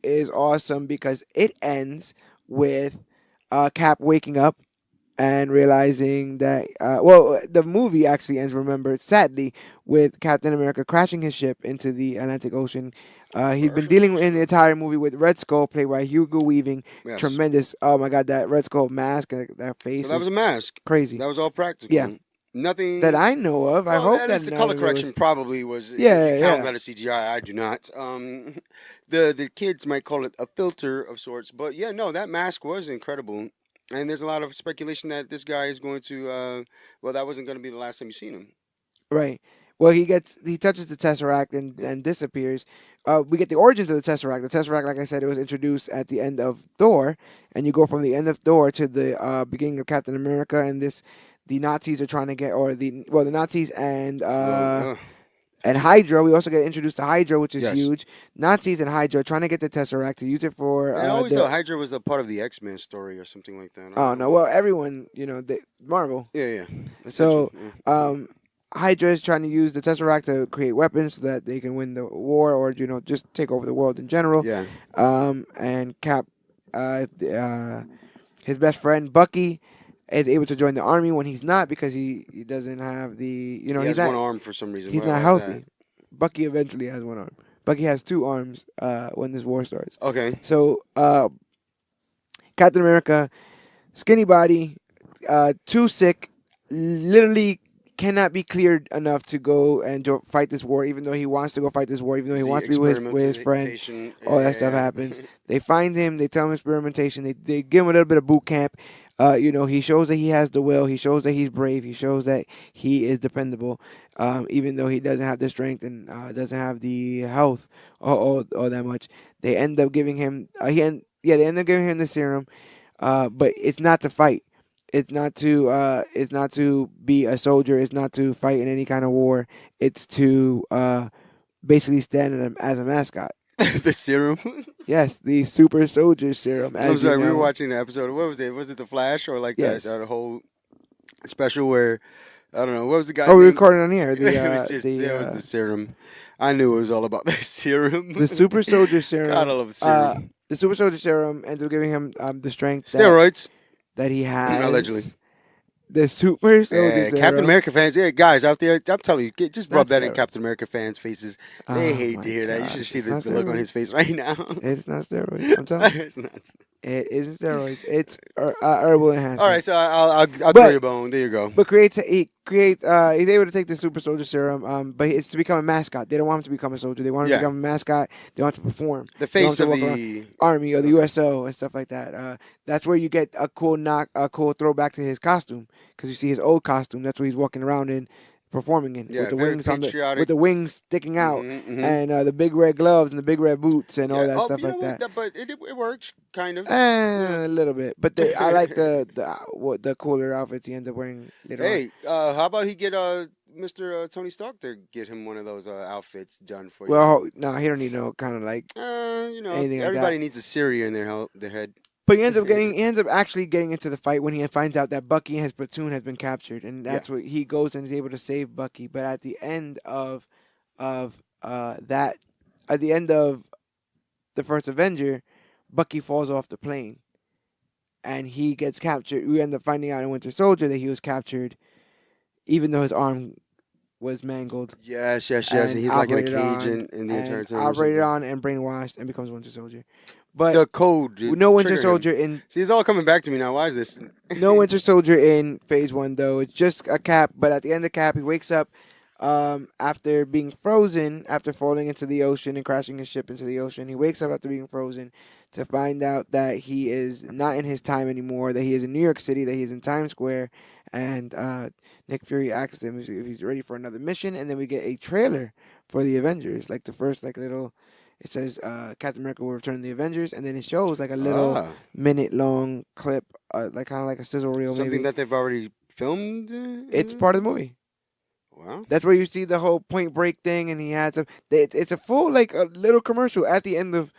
is awesome because it ends with Cap waking up and realizing that well, the movie actually ends, remember, sadly, with Captain America crashing his ship into the Atlantic Ocean. He's been dealing in the entire movie with Red Skull, played by Hugo Weaving. Yes. Tremendous. Oh my God, that Red Skull mask, that face So that was is a mask. crazy. That was all practical. Yeah. Nothing That I know of. I Well, hope at that least the none color of it correction was. probably was. If Yeah, you count yeah. that as CGI, I do not. The kids might call it a filter of sorts, but yeah, no, that mask was incredible. And there's a lot of speculation that this guy is going to. Well, that wasn't going to be the last time you seen him. Right. Well, he touches the Tesseract and disappears. We get the origins of the Tesseract. The Tesseract, like I said, it was introduced at the end of Thor, and you go from the end of Thor to the beginning of Captain America, and the Nazis are trying to get, or the Nazis It's a little, and Hydra. We also get introduced to Hydra, which is Yes. huge. Nazis and Hydra are trying to get the Tesseract to use it for. and I always thought Hydra was a part of the X-Men story or something like that. I Oh don't no! know. Well, everyone, Marvel. Yeah. So, Essentially, yeah. Hydra is trying to use the Tesseract to create weapons so that they can win the war, or just take over the world in general. Yeah. And Cap, his best friend Bucky, is able to join the army when he's not, because he doesn't have the He he's has not one arm for some reason. he's Why not is healthy. that? Bucky eventually has one arm. Bucky has two arms when this war starts. Okay. So Captain America, skinny body, too sick, literally cannot be cleared enough to go and fight this war, even though he wants to go fight this war, even though he wants to be with his friend. All that stuff happens. They find him. They tell him experimentation. They give him a little bit of boot camp. He shows that he has the will. He shows that he's brave. He shows that he is dependable, even though he doesn't have the strength and doesn't have the health all that much. They end up giving him. They end up giving him the serum, but it's not to fight. It's not to. It's not to be a soldier. It's not to fight in any kind of war. It's to basically stand as a mascot. The serum. Yes, the super soldier serum. I'm sorry, we were watching the episode. What was it? Was it The Flash or like Yes. that whole special where I don't know what was the guy? Oh, we recorded on here. It was just it was the serum. I knew it was all about the serum. The super soldier serum. God, I love serum. The super soldier serum ends up giving him the strength Steroids. that he has. Allegedly. The super soldier Yeah, serum. Captain America fans, yeah, guys out there, I'm telling you, just rub Not that in steroids. Captain America fans' faces. Oh They hate my to hear that. You gosh, should see it's the not look on steroids. his face right now. It's not steroids. I'm telling you. It's not. It isn't steroids. It's herbal enhancement. All right, so I'll But- throw you a bone. There you go. But he's able to take the super soldier serum, but it's to become a mascot. They don't want him to become a soldier. They want him Yeah. to become a mascot. They want him to perform. The They want face him of to walk around the Army or the USO and stuff like that. That's where you get a cool throwback to his costume, because you see his old costume. That's what he's walking around in, performing in, Yeah, with the very wings patriotic. with the wings sticking out, Mhm. and the big red gloves and the big red boots and all Yeah. that stuff you like know that. what? But it works kind of. A little bit, but I like the cooler outfits he ends up wearing later on. Hey, how about he get Mr. Tony Stark to get him one of those outfits done for you? Well, no, he don't need no kind of like. anything like everybody that. needs a Syria in their head. But he ends up actually getting into the fight when he finds out that Bucky and his platoon has been captured, and that's what he goes and is able to save Bucky. But at the end of the first Avenger, Bucky falls off the plane, and he gets captured. We end up finding out in Winter Soldier that he was captured, even though his arm was mangled. Yes. And he's like in a cage in the entire time. Operated on and brainwashed and becomes Winter Soldier. But The code. no Winter trigger him. Soldier in See, it's all coming back to me now. Why is this? no Winter Soldier in Phase 1, though. It's just a Cap, but at the end of Cap, he wakes up after being frozen, after falling into the ocean and crashing his ship into the ocean. He wakes up after being frozen to find out that he is not in his time anymore, that he is in New York City, that he is in Times Square, and Nick Fury asks him if he's ready for another mission, and then we get a trailer for the Avengers, like the first little... It says Captain America will return to the Avengers, and then it shows like a little minute-long clip, like kind of like a sizzle reel. Something maybe. that they've already filmed. It's part of the movie. Wow. That's where you see the whole Point Break thing, and he had to. It's a full a little commercial at the end of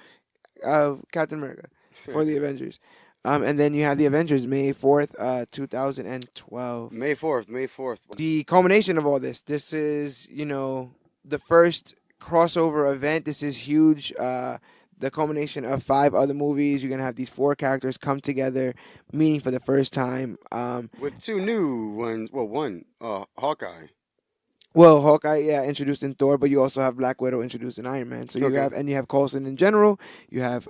Captain America for the Avengers, and then you have the Avengers May 4th, 2012. May 4th. The culmination of all this. This is the first crossover event. This is huge. The culmination of 5 other movies. You're gonna have these 4 characters come together, meeting for the first time. With 2 new ones. Well, one, Hawkeye. Well, Hawkeye, yeah, introduced in Thor, but you also have Black Widow introduced in Iron Man. So you Okay. have Coulson in general. You have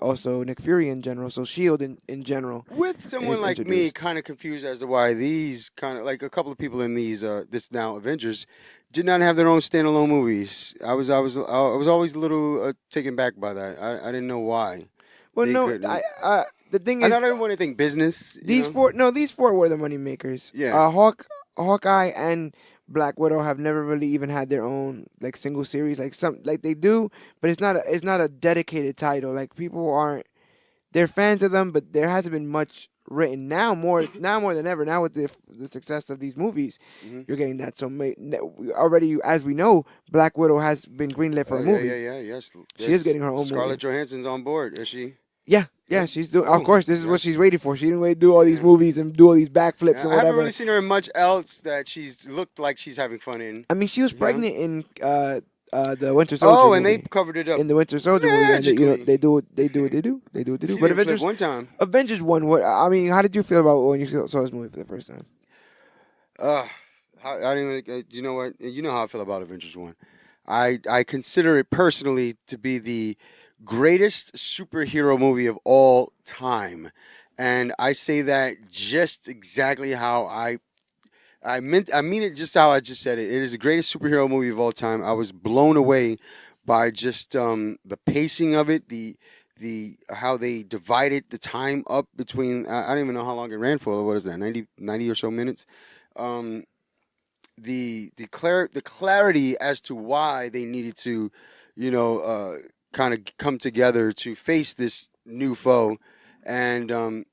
also Nick Fury in general. So Shield in general. With someone is like me, introduced. kind of confused as to why these kind of like a couple of people in these this now Avengers did not have their own standalone movies. I was always a little taken back by that. I didn't know why. Well, They no, couldn't. the thing I is, thought I didn't want anything business. you these know? 4, no, these 4 were the money makers. Yeah. Hawkeye and Black Widow have never really even had their own like single series. Like they do, but it's not a dedicated title. Like people aren't, they're fans of them, but there hasn't been much written now more than ever. Now with the success of these movies, Mhm. you're getting that. So already, as we know, Black Widow has been greenlit for a movie. Yes. She is getting her own Scarlett movie. Johansson's on board, is she? Yeah, she's doing. Of Oh, course, this is yeah. what she's waiting for. She didn't wait to do all these Yeah. movies and do all these backflips I and haven't whatever. really seen her in much else that she's looked like she's having fun in. I mean, she was Yeah. pregnant in the Winter Soldier. Oh, and movie. they covered it up. In the Winter Soldier movie, and Magically. they do what they do. They do. She But didn't flip Avengers, one time. Avengers 1. What I mean, how did you feel about when you saw this movie for the first time? I didn't even. You know what? You know how I feel about Avengers 1. I consider it personally to be the greatest superhero movie of all time, and I say that just exactly how I mean it just how I just said it. It is the greatest superhero movie of all time. I was blown away by just the pacing of it, the how they divided the time up between. I don't even know how long it ran for. What is that? 90 or so minutes. The clarity as to why they needed to, kind of come together to face this new foe, and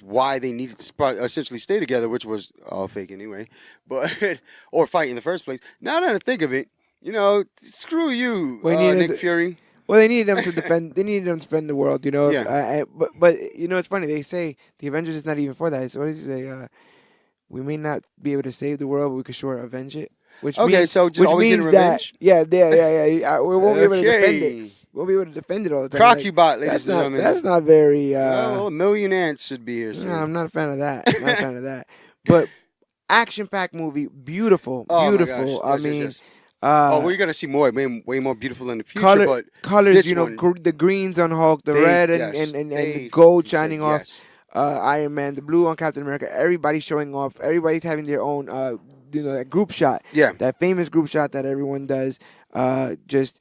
why they needed to essentially stay together, which was all fake anyway, but or fight in the first place. Now that I think of it, screw you, Well, you needed Nick to- Fury. Well, they needed them to defend. They needed them to defend the world. Yeah. But it's funny. They say the Avengers is not even for that. So what does he say? We may not be able to save the world, but we could sure avenge it. Which Okay, means, so just which always means getting that revenge? yeah. We won't be able to defend it. Okay. We won't be able to defend it all the time. Crocubot, ladies That's and not. gentlemen. That's not very. Well, a million ants should be here soon. No, I'm not a fan of that. I'm not a fan of that. But action-packed movie, beautiful, Oh my beautiful. gosh. I Yes, mean, yes. We're gonna see more, way more beautiful in the future. But colors, this one, the greens on Hulk, the they- red yes, and they- the gold he said shining off yes. Iron Man, the blue on Captain America. Everybody's showing off. Everybody's having their own, that group shot. Yeah. That famous group shot that everyone does. This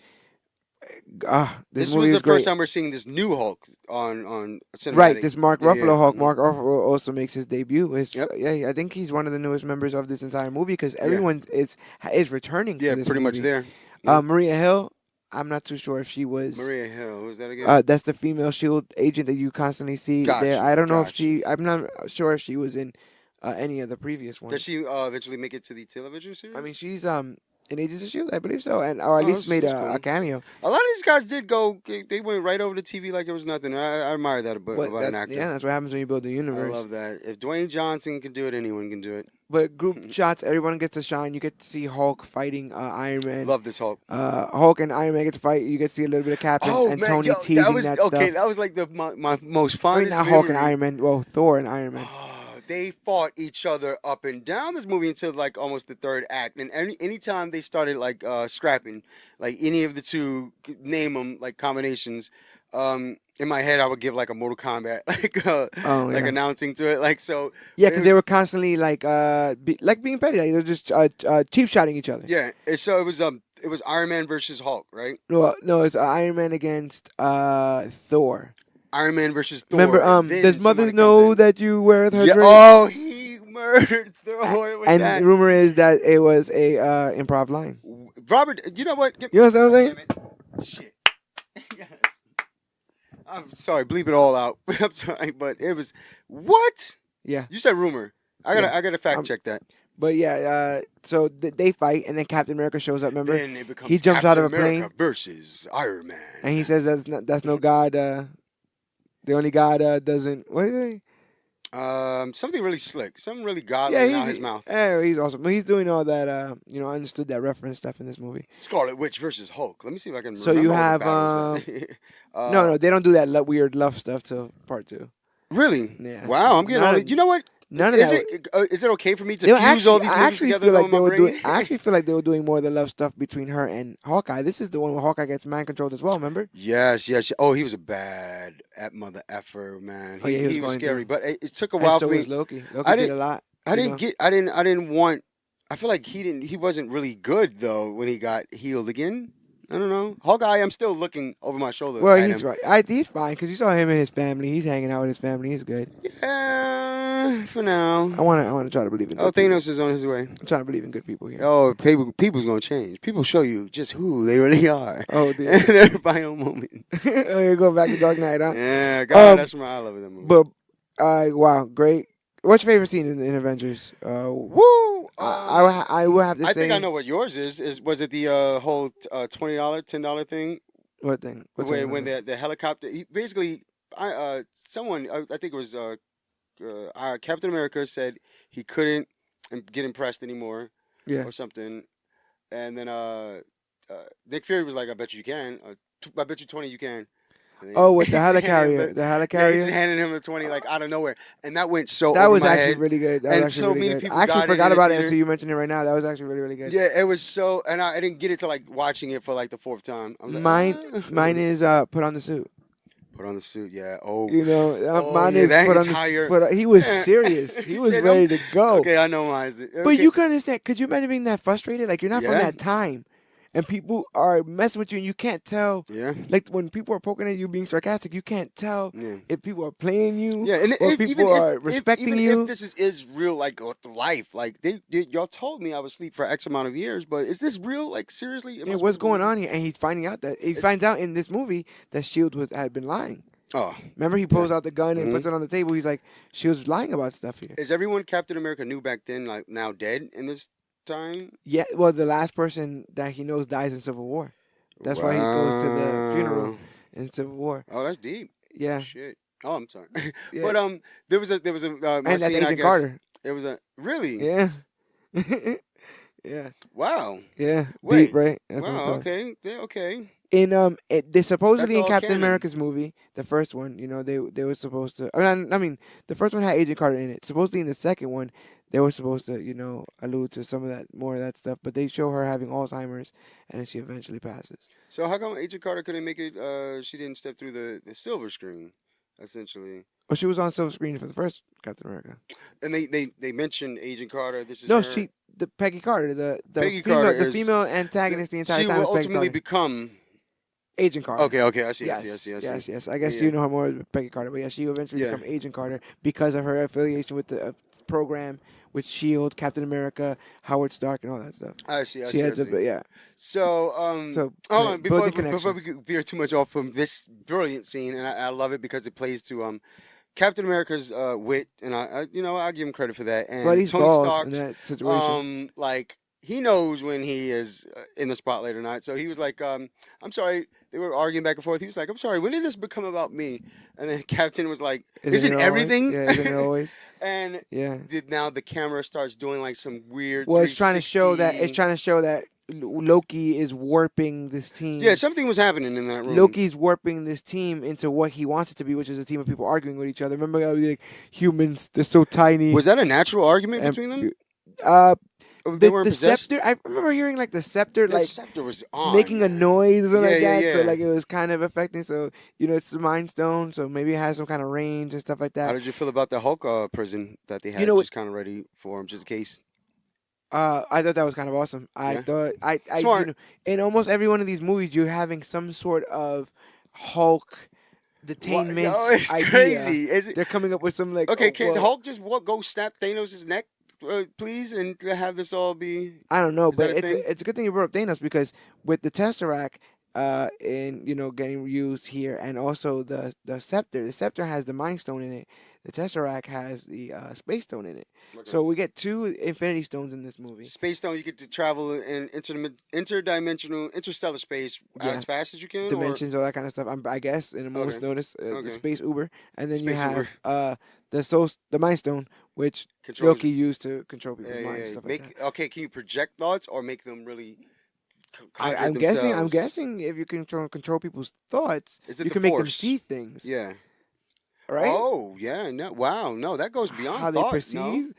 This movie was the is great. first time we're seeing this new Hulk on cinematic. Right, this Mark Yeah, Ruffalo yeah. Hulk. Mark Ruffalo also makes his debut. Yep. Yeah, I think he's one of the newest members of this entire movie because everyone is returning. Yeah, for this pretty much movie. there. Maria Hill, I'm not too sure if she was. Maria Hill, who was that again? That's the female Shield agent that you constantly see Gotcha, there. I don't know if gotcha. I'm not sure if she was in any of the previous ones. Did she eventually make it to the television series? I mean, she's in Agents of Shield, I believe so, or at Oh, least made that's a cool. cameo. a lot of these guys did go. They went right over the TV like it was nothing. I admire that about an actor. Yeah, that's what happens when you build a I universe. love that. If Dwayne Johnson can do it, anyone can do it. But group shots, everyone gets to shine. You get to see Hulk fighting Iron Man. Love this Hulk. Hulk and Iron Man get to fight. You get to see a little bit of Cap and Tony teasing that stuff. That was like my most I mean, fondest. not Hulk and memory. Iron Man. Well, Thor and Iron Man. They fought each other up and down this movie until like almost the third act. And anytime they started like scrapping, like any of the two, name them like combinations. In my head, I would give like a Mortal Kombat, like announcing to it, like so. Yeah, because they were constantly like being petty. Like, they were just cheap shotting each other. Yeah, and so it was Iron Man versus Hulk, right? No, it's Iron Man against Thor. Iron Man versus Thor. Remember, and then does Mother somebody know comes in. that you wear her Yeah, dress? oh, he murdered Thor with And that. the rumor is that it was a improv line. Robert, you know what? You understand what I'm saying? Damn it. Shit. Yes. I'm sorry, bleep it all out. I'm sorry, but it was what? Yeah. You said rumor. I gotta fact check that. But yeah, so they fight, and then Captain America shows up. Remember, Then it becomes he jumps Captain out of a America plane versus Iron Man. and he says that's no god. The only god doesn't. What is it? Something really slick, something really godly Yeah, out his mouth. he's awesome. But he's doing all that. I understood that reference stuff in this movie. Scarlet Witch versus Hulk. Let me see if I can So remember you all the have battles. no, they don't do that weird love stuff till part 2. Really? Yeah. Wow, I'm getting all it. You know what? None of Is that. is it okay for me to They were fuse all these I movies actually together feel though like in they my were brain? doing. I actually feel like they were doing more of the love stuff between her and Hawkeye. This is the one where Hawkeye gets mind controlled as well. Remember? Yes. Oh, he was a bad mother effer, man. Oh, yeah, He was going scary, through. but it took a And while so for me. was Loki. I Loki did didn't- a lot. I didn't want. I feel like he wasn't really good though when he got healed again. I don't know. Hawkeye, I'm still looking over my shoulder Well, at he's him. right. He's fine because you saw him and his family. He's hanging out with his family. He's good. Yeah, for now. I want to try to believe in. Oh, Good people. Thanos is on his way. I'm trying to believe in good people here. Oh, people's gonna change. People show you just who they really are. Oh, dear. Their final moment. You go back to Dark Knight, huh? Yeah, God, that's my I love that movie. But wow, great. What's your favorite scene in Avengers? Woo! I will have to say. I think I know what yours is. Was it the whole $20, $10 thing? What thing? When the helicopter? Basically, someone I think it was Captain America said he couldn't get impressed anymore, Yeah. or something, and then Nick Fury was like, "I bet you can. I bet you 20 you can." Oh, with the helicarrier. The Yeah, he helicarrier. just handed him the 20 like out of nowhere, and that went so. That over was my actually head. really good. That And was so actually many really good. people I actually got forgot in about the it theater. until you mentioned it right now. That was actually really, really good. Yeah, it was so, and I didn't get it till like watching it for like the 4th time. I was like, Mine is put on the suit. Put on the suit, yeah. Oh, You know, mine yeah, is that put on entire. the. He was serious. He was said, ready to go. Okay, I know mine. Okay. But you can understand. Could you imagine being that frustrated? Like you're not from Yeah. that time, and people are messing with you, and you can't tell. Yeah. Like when people are poking at you, being sarcastic, you can't tell Yeah. if people are playing you. Yeah, and or if, people even are if, respecting even you. if this is real, like life, like y'all told me I was asleep for X amount of years, but is this real? Like seriously? Am I Yeah, supposed what's to going believe on here? And he's finding out that he finds out in this movie that Shield had been lying. Oh, Remember, he pulls out the gun and Mhm. puts it on the table. He's like, Shield's lying about stuff here. is everyone Captain America knew back then like now dead in this time? Yeah, well, the last person that he knows dies in Civil War. That's why he goes to the funeral Wow. in Civil War. Oh, that's deep. Yeah, Shit. Oh, I'm sorry. Yeah. But there was a my and that's scene, I Agent guess, Carter. It was a really. Yeah, yeah, Wow. yeah. Wait. Deep, right? That's what I'm Wow. talking. Okay. Yeah, okay. In they supposedly That's in all Captain canon. America's movie, the first one, they were supposed to. I mean, the first one had Agent Carter in it. Supposedly in the second one, they were supposed to, allude to some of that, more of that stuff. But they show her having Alzheimer's, and then she eventually passes. So how come Agent Carter couldn't make it? She didn't step through the silver screen, essentially. Well, she was on silver screen for the first Captain America. And they mentioned Agent Carter. This is No, her. the Peggy Carter, the Peggy female, Carter the is- female antagonist the entire She time. will is Peggy ultimately Carter. become. Agent Carter. Okay. I see. Yes, I see. yes. I guess Yeah. you know her more as Peggy Carter, but yeah, she eventually Yeah. become Agent Carter because of her affiliation with the program, with Shield, Captain America, Howard Stark, and all that stuff. I see. She had to, yeah. So, So, hold on, before building we veer too much off from this brilliant scene, and I love it because it plays to Captain America's wit, and I give him credit for that. And But he's Tony balls Stark's, in that situation. like he knows when he is in the spotlight or not. So he was like, I'm sorry. They were arguing back and forth. He was like, I'm sorry. When did this become about me? And then Captain was like, Isn't it always? everything? Yeah, isn't it always? And Yeah. now the camera starts doing like some weird. Well, it's trying to show that 360. Loki is warping this team. Yeah, something was happening in that room. Loki's warping this team into what he wants it to be, which is a team of people arguing with each other. Remember how like humans, they're so tiny. Was that a natural argument and- between them? The, They weren't the possessed? scepter. I remember hearing like the scepter, The like scepter was on, making a man. noise or something like Yeah, that. So yeah. like it was kind of affecting. So it's the Mind Stone. So maybe it has some kind of range and stuff like How that. did you feel about the Hulk prison that they had know what- just kind of ready for him, just in case? I thought that was kind of awesome. I Yeah. thought I Smart. in almost every one of these movies, you're having some sort of Hulk detainment Yo, it's idea. crazy. Is it? They're coming up with some like Okay, oh, can well, Hulk just go snap Thanos' neck, please, and have this all be? I don't know, Is but that a thing? it's a good thing you brought up Thanos because with the Tesseract, in getting used here, and also the scepter. The scepter has the Mind Stone in it. The Tesseract has the Space Stone in it. Okay. So we get two Infinity Stones in this movie. Space Stone, you get to travel in interdimensional, interstellar space Yeah. as fast as you can. Dimensions, all that kind of stuff. I guess in a moment's Okay. notice, Okay. the Space Uber, and then Space you have Uber. the Mind Stone, which Controls. Loki used to control people's Yeah, minds, yeah. stuff Make like that. okay. Can you project thoughts or make them really I'm guessing. I'm guessing if you control people's thoughts, Is it you the can make them Force? see things. Yeah. Right. Oh, yeah. No. Wow. No, that goes beyond How thought. they perceive.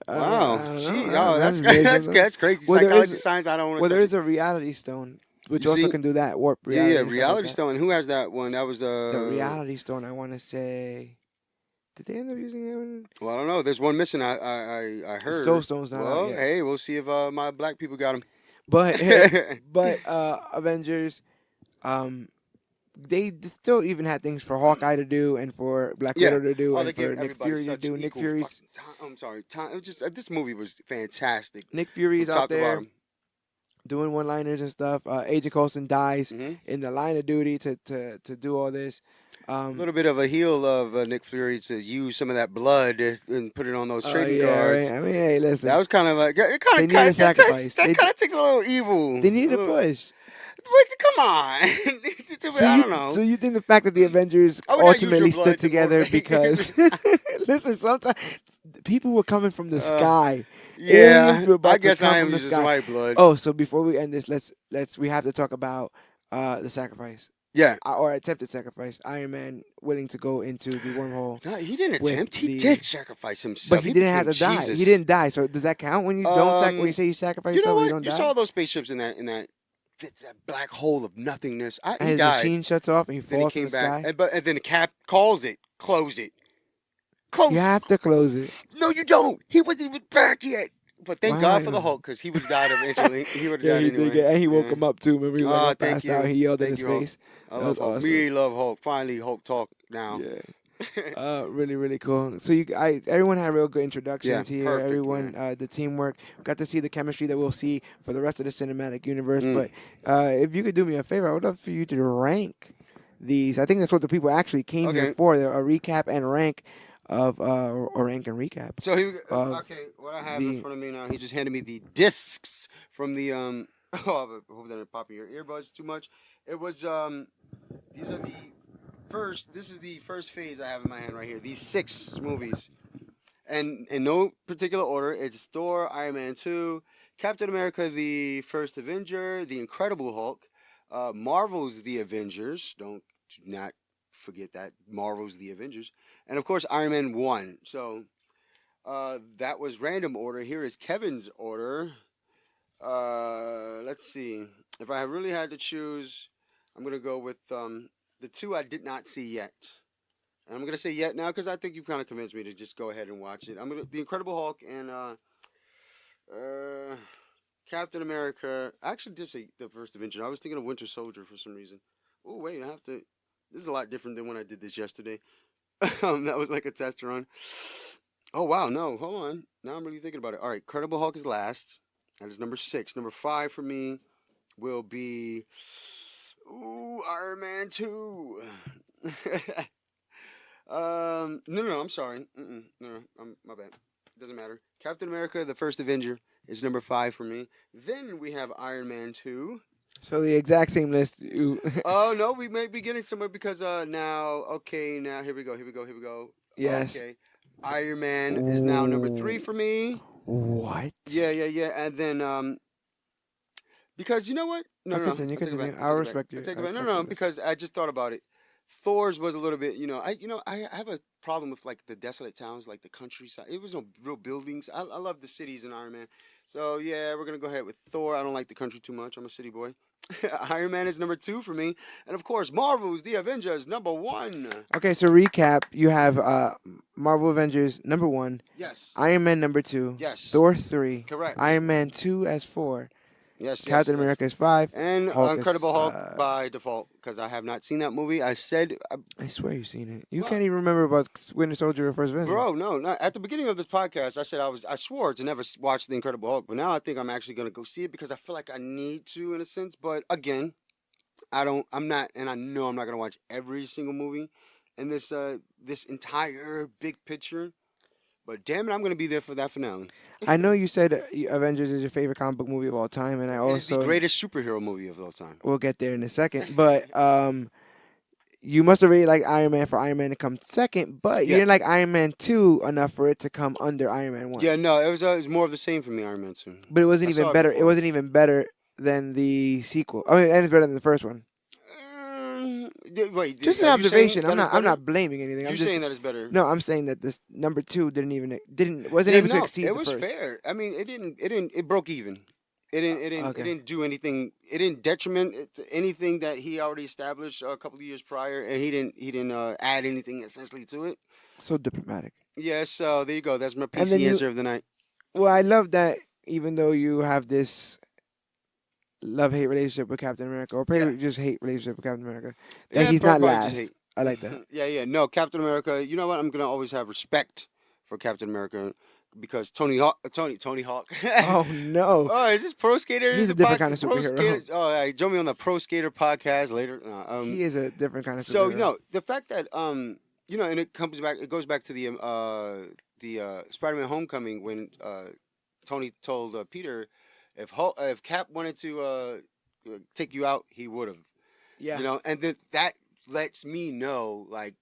Wow. I don't know. Gee. I- Oh, that's maybe that's something. that's crazy. Well, there Psychology, is- science. I don't want to Well, touch there it. is a reality stone, which You also see? can do that. Warp Yeah, reality. yeah. and stuff like Reality that. Stone. And who has that one? That was The reality stone. I want to say. Did they end up using that one? Well, I don't know. There's one missing. I The heard. Soul Stone's not Well, out yet. hey, we'll see if my black people got them. But Avengers, they still even had things for Hawkeye to do and for Black Yeah. Widow to do Oh, and they for give Nick everybody Fury to such do. Nick equal Fury's fucking time. I'm sorry. Time. It was just this movie was fantastic. Nick Fury's From out top to there bottom. doing one-liners and stuff. Agent Coulson dies hmm in the line of duty to do all this. A little bit of a heel of Nick Fury to use some of that blood and put it on those trading cards. Right. I mean, hey, listen. That was kind of like it They kind need a of sacrifice. That They- kind of takes a little evil. they need a a little- push. But come on, I don't know. So you think the fact that the Avengers I would not use your ultimately blood stood to together motivate. because listen, sometimes people were coming from the sky. Yeah, Aliens were about I to guess come I am from the using sky. white blood. Oh, so before we end this, we have to talk about the sacrifice Yeah. or attempted sacrifice. Iron Man willing to go into the wormhole, No, he didn't with attempt. He the- did sacrifice himself. but he didn't have to became die. Jesus. He didn't die. So does that count when you don't when Um, you say you sacrifice You know yourself? what? You don't You die. saw those spaceships in that black hole of nothingness. and He his died. machine shuts off and he Then he falls from came the back, sky. and then the cap calls it, close it, close. You have to close it. No, you don't. He wasn't even back yet. But thank God for the Wow. Hulk, because he would have died eventually. He would have Yeah, died he anyway. did get, and he woke Yeah. him up too. Remember, he was like, Thank passed you. out. He yelled in Thank his you, Hulk. face. I That love was Hulk. awesome. We love Hulk. Finally, Hulk talk now. Yeah. Really, really cool. So everyone had real good introductions Yeah, here. perfect, Everyone, the teamwork, got to see the chemistry that we'll see for the rest of the cinematic universe. Mm. But if you could do me a favor, I would love for you to rank these. I think that's what the people actually came here Okay. for: a recap and rank of or rank and recap. So Of okay, what I have the- in front of me now, he just handed me the discs from the Oh, I hope that didn't pop in your earbuds too much. It was these are the first. This is the first phase I have in my hand right here. These 6 movies, and in no particular order. It's Thor, Iron Man 2, Captain America, the First Avenger, the Incredible Hulk, Marvel's The Avengers. Do not forget that Marvel's The Avengers, and of course Iron Man 1. So that was random order. Here is Kevin's order. Let's see. If I really had to choose, I'm gonna go with the 2 I did not see yet. And I'm gonna say yet now because I think you kind of convinced me to just go ahead and watch it. The Incredible Hulk and Captain America. I actually did say the First Avenger. I was thinking of Winter Soldier for some reason. Oh wait, I have to. This is a lot different than when I did this yesterday. That was like a test run. Oh wow, no, hold on. Now I'm really thinking about it. All right, Incredible Hulk is last. That is number 6. Number 5 for me will be Iron Man 2. No, I'm sorry. No, my bad. Doesn't matter. Captain America, the First Avenger, is number 5 for me. Then we have Iron Man 2. So the exact same list. Oh no, we may be getting somewhere because now here we go. Yes. Okay. Iron Man is now number 3 for me. What? Yeah, and then because you know what? No, Continue. I take it back. I'll respect you. I take I it back. No, respect this. because I just thought about it. Thor's was a little bit, I have a problem with like the desolate towns, like the countryside. It was no real buildings. I love the cities in Iron Man. So yeah, we're gonna go ahead with Thor. I don't like the country too much. I'm a city boy. Iron Man is number 2 for me, and of course, Marvel's The Avengers number 1. Okay, so recap: you have Marvel Avengers number 1, Yes. Iron Man number 2, Yes. Thor 3, Correct. Iron Man 2 as 4, Yes. Captain America is 5, and Hulk is, Incredible Hulk by default because I have not seen that movie. I said, I swear you've seen it. You Well- can't even remember about Winter Soldier or First Avenger. bro, no, not at the beginning of this podcast. I said I swore to never watch the Incredible Hulk, but now I think I'm actually gonna go see it because I feel like I need to in a sense. But again, I'm not, and I know I'm not gonna watch every single movie in this entire big picture. But damn it, I'm gonna be there for that finale. I know you said Avengers is your favorite comic book movie of all time, and I It is the also greatest superhero movie of all time. we'll get there in a second. But you must have really liked Iron Man for Iron Man to come second, but you Yeah. didn't like Iron Man 2 enough for it to come under Iron Man 1. Yeah, no, it was more of the same for me, Iron Man 2. But it wasn't I saw even it better. It before. wasn't even better than the sequel. I mean, and it's better than the first one. Wait, Just an are you saying observation. that I'm it's not. I'm better? not blaming anything. You're I'm just saying that it's better. no. I'm saying that this number 2 wasn't Yeah, able to no, exceed it the was first. fair. I mean, it broke even. Okay. It didn't do anything. It didn't detriment it to anything that he already established a couple of years prior, and he didn't add anything essentially to it. So diplomatic. Yeah, so there you go. That's my And then PC you. answer of the night. Well, I love that even though you have this love-hate relationship with Captain America, or probably just hate relationship with Captain America, that Yeah, he's not probably just last. hate. I like that. Yeah. No, Captain America. You know what? I'm gonna always have respect for Captain America because Tony Hawk. Oh no, Oh, is this Pro Skater? he's a different kind of Pro superhero. Skater. Oh, yeah, join me on the Pro Skater podcast later. He is a different kind of superhero. So the fact that and it goes back to the Spider-Man: Homecoming when Tony told Peter if Cap wanted to take you out, he would have. Yeah. And that lets me know like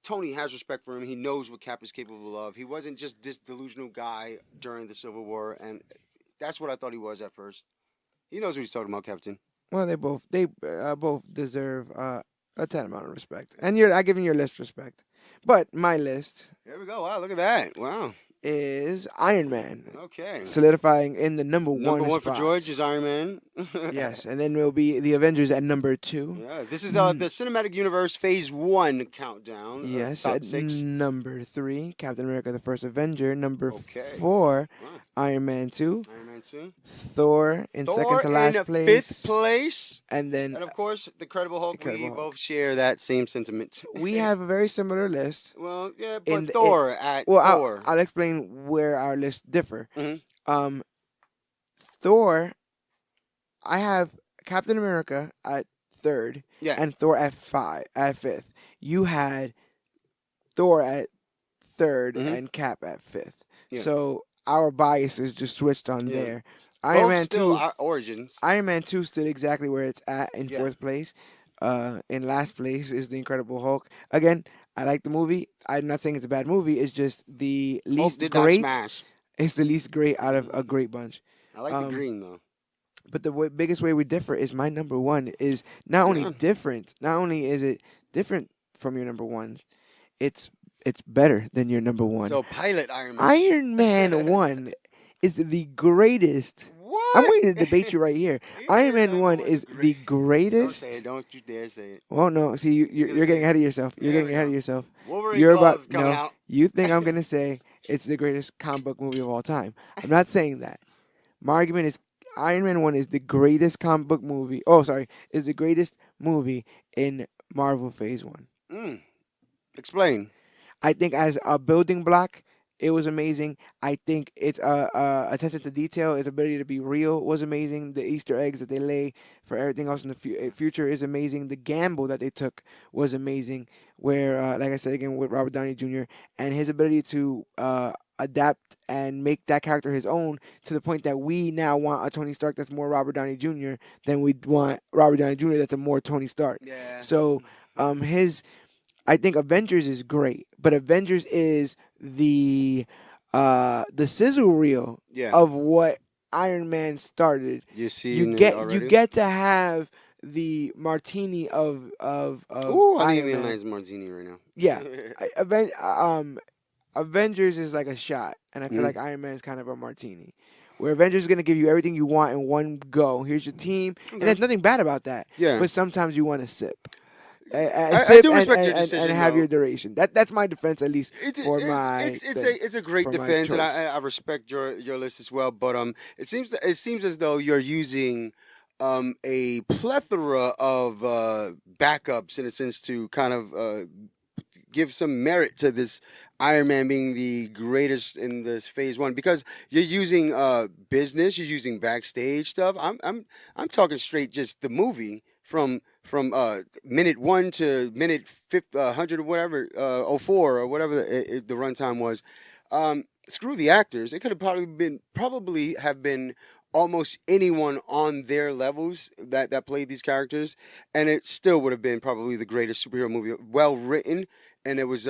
Tony has respect for him. He knows what Cap is capable of. He wasn't just this delusional guy during the Civil War, and that's what I thought he was at first. He knows what he's talking about, Captain. Well, they both deserve a ton amount of respect, and I give your list respect. But my list There we go. Wow, look at that. Wow. is Iron Man, Okay. solidifying in the number Number one for spot. George is Iron Man. Yes, and then will be the Avengers at number 2. Yeah, this is the Cinematic Universe Phase 1 countdown. Yes, Top at 6. number 3, Captain America: The First Avenger. Number Okay. 4, Wow. Iron Man 2. Iron Man 2. Thor in second Thor to last in place. 5th place. And then And of course, the Incredible Hulk. Incredible We Hulk. both share that same sentiment. we have a very similar list. Well, yeah, In but the- Thor at Well, Thor. I'll explain where our lists differ. Mhm. Thor, I have Captain America at 3rd Yeah. and Thor at 5th. You had Thor at 3rd Mhm. and Cap at 5th. Yeah. So our biases just switched on Yeah. there. Both Iron Man still 2 our origins. Iron Man 2 stood exactly where it's at in Yeah. 4th place. In last place is The Incredible Hulk. Again, I like the movie. I'm not saying it's a bad movie. It's just the Hulk least did great. not smash. It's the least great out of a great bunch. I like the green though. But the biggest way we differ is my number 1 is not only Yeah. different. Not only is it different from your number 1s, it's better than your number 1. So pilot Iron Man. Iron Man 1 is the greatest. What? I'm going to debate you right here. He Iron said Man number 1 one is is the Don't greatest. say it. Don't you dare say it. Well, no. See, you're gonna getting say- ahead of yourself. You're There getting we ahead go. of yourself. Wolverine You're claws about coming no. out. You think I'm gonna say it's the greatest comic book movie of all time? I'm not saying that. My argument is Iron Man 1 is the greatest comic book movie. Oh, sorry, is the greatest movie in Marvel Phase 1. Explain. I think as a building block, it was amazing. I think its attention to detail, its ability to be real was amazing. The Easter eggs that they lay for everything else in the future is amazing. The gamble that they took was amazing. Where, like I said again, with Robert Downey Jr. and his ability to adapt and make that character his own to the point that we now want a Tony Stark that's more Robert Downey Jr. than we want Robert Downey Jr. that's a more Tony Stark. Yeah. So, I think Avengers is great, but Avengers is the sizzle reel Yeah. of what Iron Man started. You see. You get to have the martini of Ooh, I Iron need a Man. nice martini right now. Yeah, Avengers is like a shot, and I feel like Iron Man is kind of a martini. Where Avengers is gonna give you everything you want in one go. Here's your team, and there's nothing bad about that. Yeah. But sometimes you want to sip. I Sip do respect and, your decision, and have though. your duration. That's my defense, at least for my. It's a great for my defense, and choice. I respect your list as well. But it seems as though you're using a plethora of backups in a sense to kind of give some merit to this Iron Man being the greatest in this Phase 1 because you're using business, you're using backstage stuff. I'm talking straight just the movie from minute 1 to minute 100 or whatever, 04 or whatever the runtime was. Screw the actors. It could have probably have been almost anyone on their levels that played these characters, and it still would have been probably the greatest superhero movie. Well written, and it was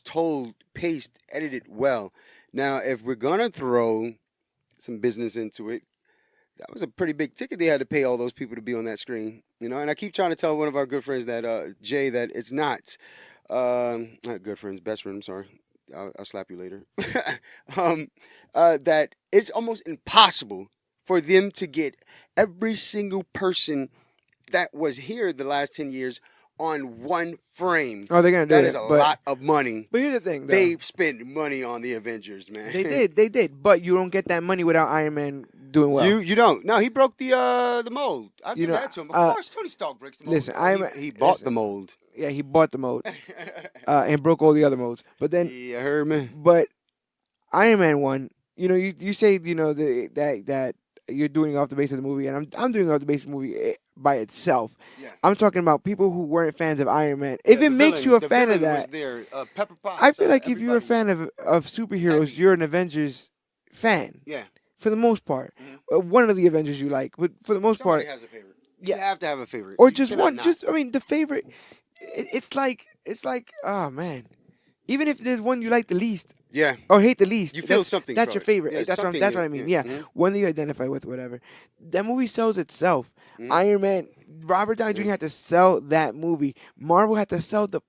told, paced, edited well. Now, if we're gonna throw some business into it, that was a pretty big ticket they had to pay all those people to be on that screen, you know. And I keep trying to tell one of our good friends that Jay that it's not good friends, best friend. I'm sorry. I'll slap you later. That it's almost impossible for them to get every single person that was here the last 10 years on one frame. Oh, they're gonna do that. it. That is a lot of money. But here's the thing, though. They spent money on the Avengers, man. They did. But you don't get that money without Iron Man doing well. You don't. No, he broke the mold. I'll give that to him. Of course, Tony Stark breaks the mold. Listen, he bought the mold. Yeah, he bought the mold and broke all the other molds. But then, yeah, I heard, man. But Iron Man 1, you know, you say, you know, that you're doing it off the base of the movie, and I'm doing it off the base of the movie by itself. Yeah. I'm talking about people who weren't fans of Iron Man. If it makes you a fan of that, was there. Pepper Potts, I feel like if you're a fan of superheroes, you're an Avengers fan. Yeah. For the most part. Mm-hmm. One of the Avengers you like, but for the most Somebody part. has a favorite. Yeah. You have to have a favorite. Or you just one. not. Just, I mean, the favorite. It's like, oh man. Even if there's one you like the least. Yeah. Or hate the least. You feel something. That's your favorite. Yeah, that's what I mean. Yeah. Mm-hmm. One that you identify with, whatever. That movie sells itself. Mm-hmm. Iron Man, Robert Downey Jr. had to sell that movie. Marvel had to sell the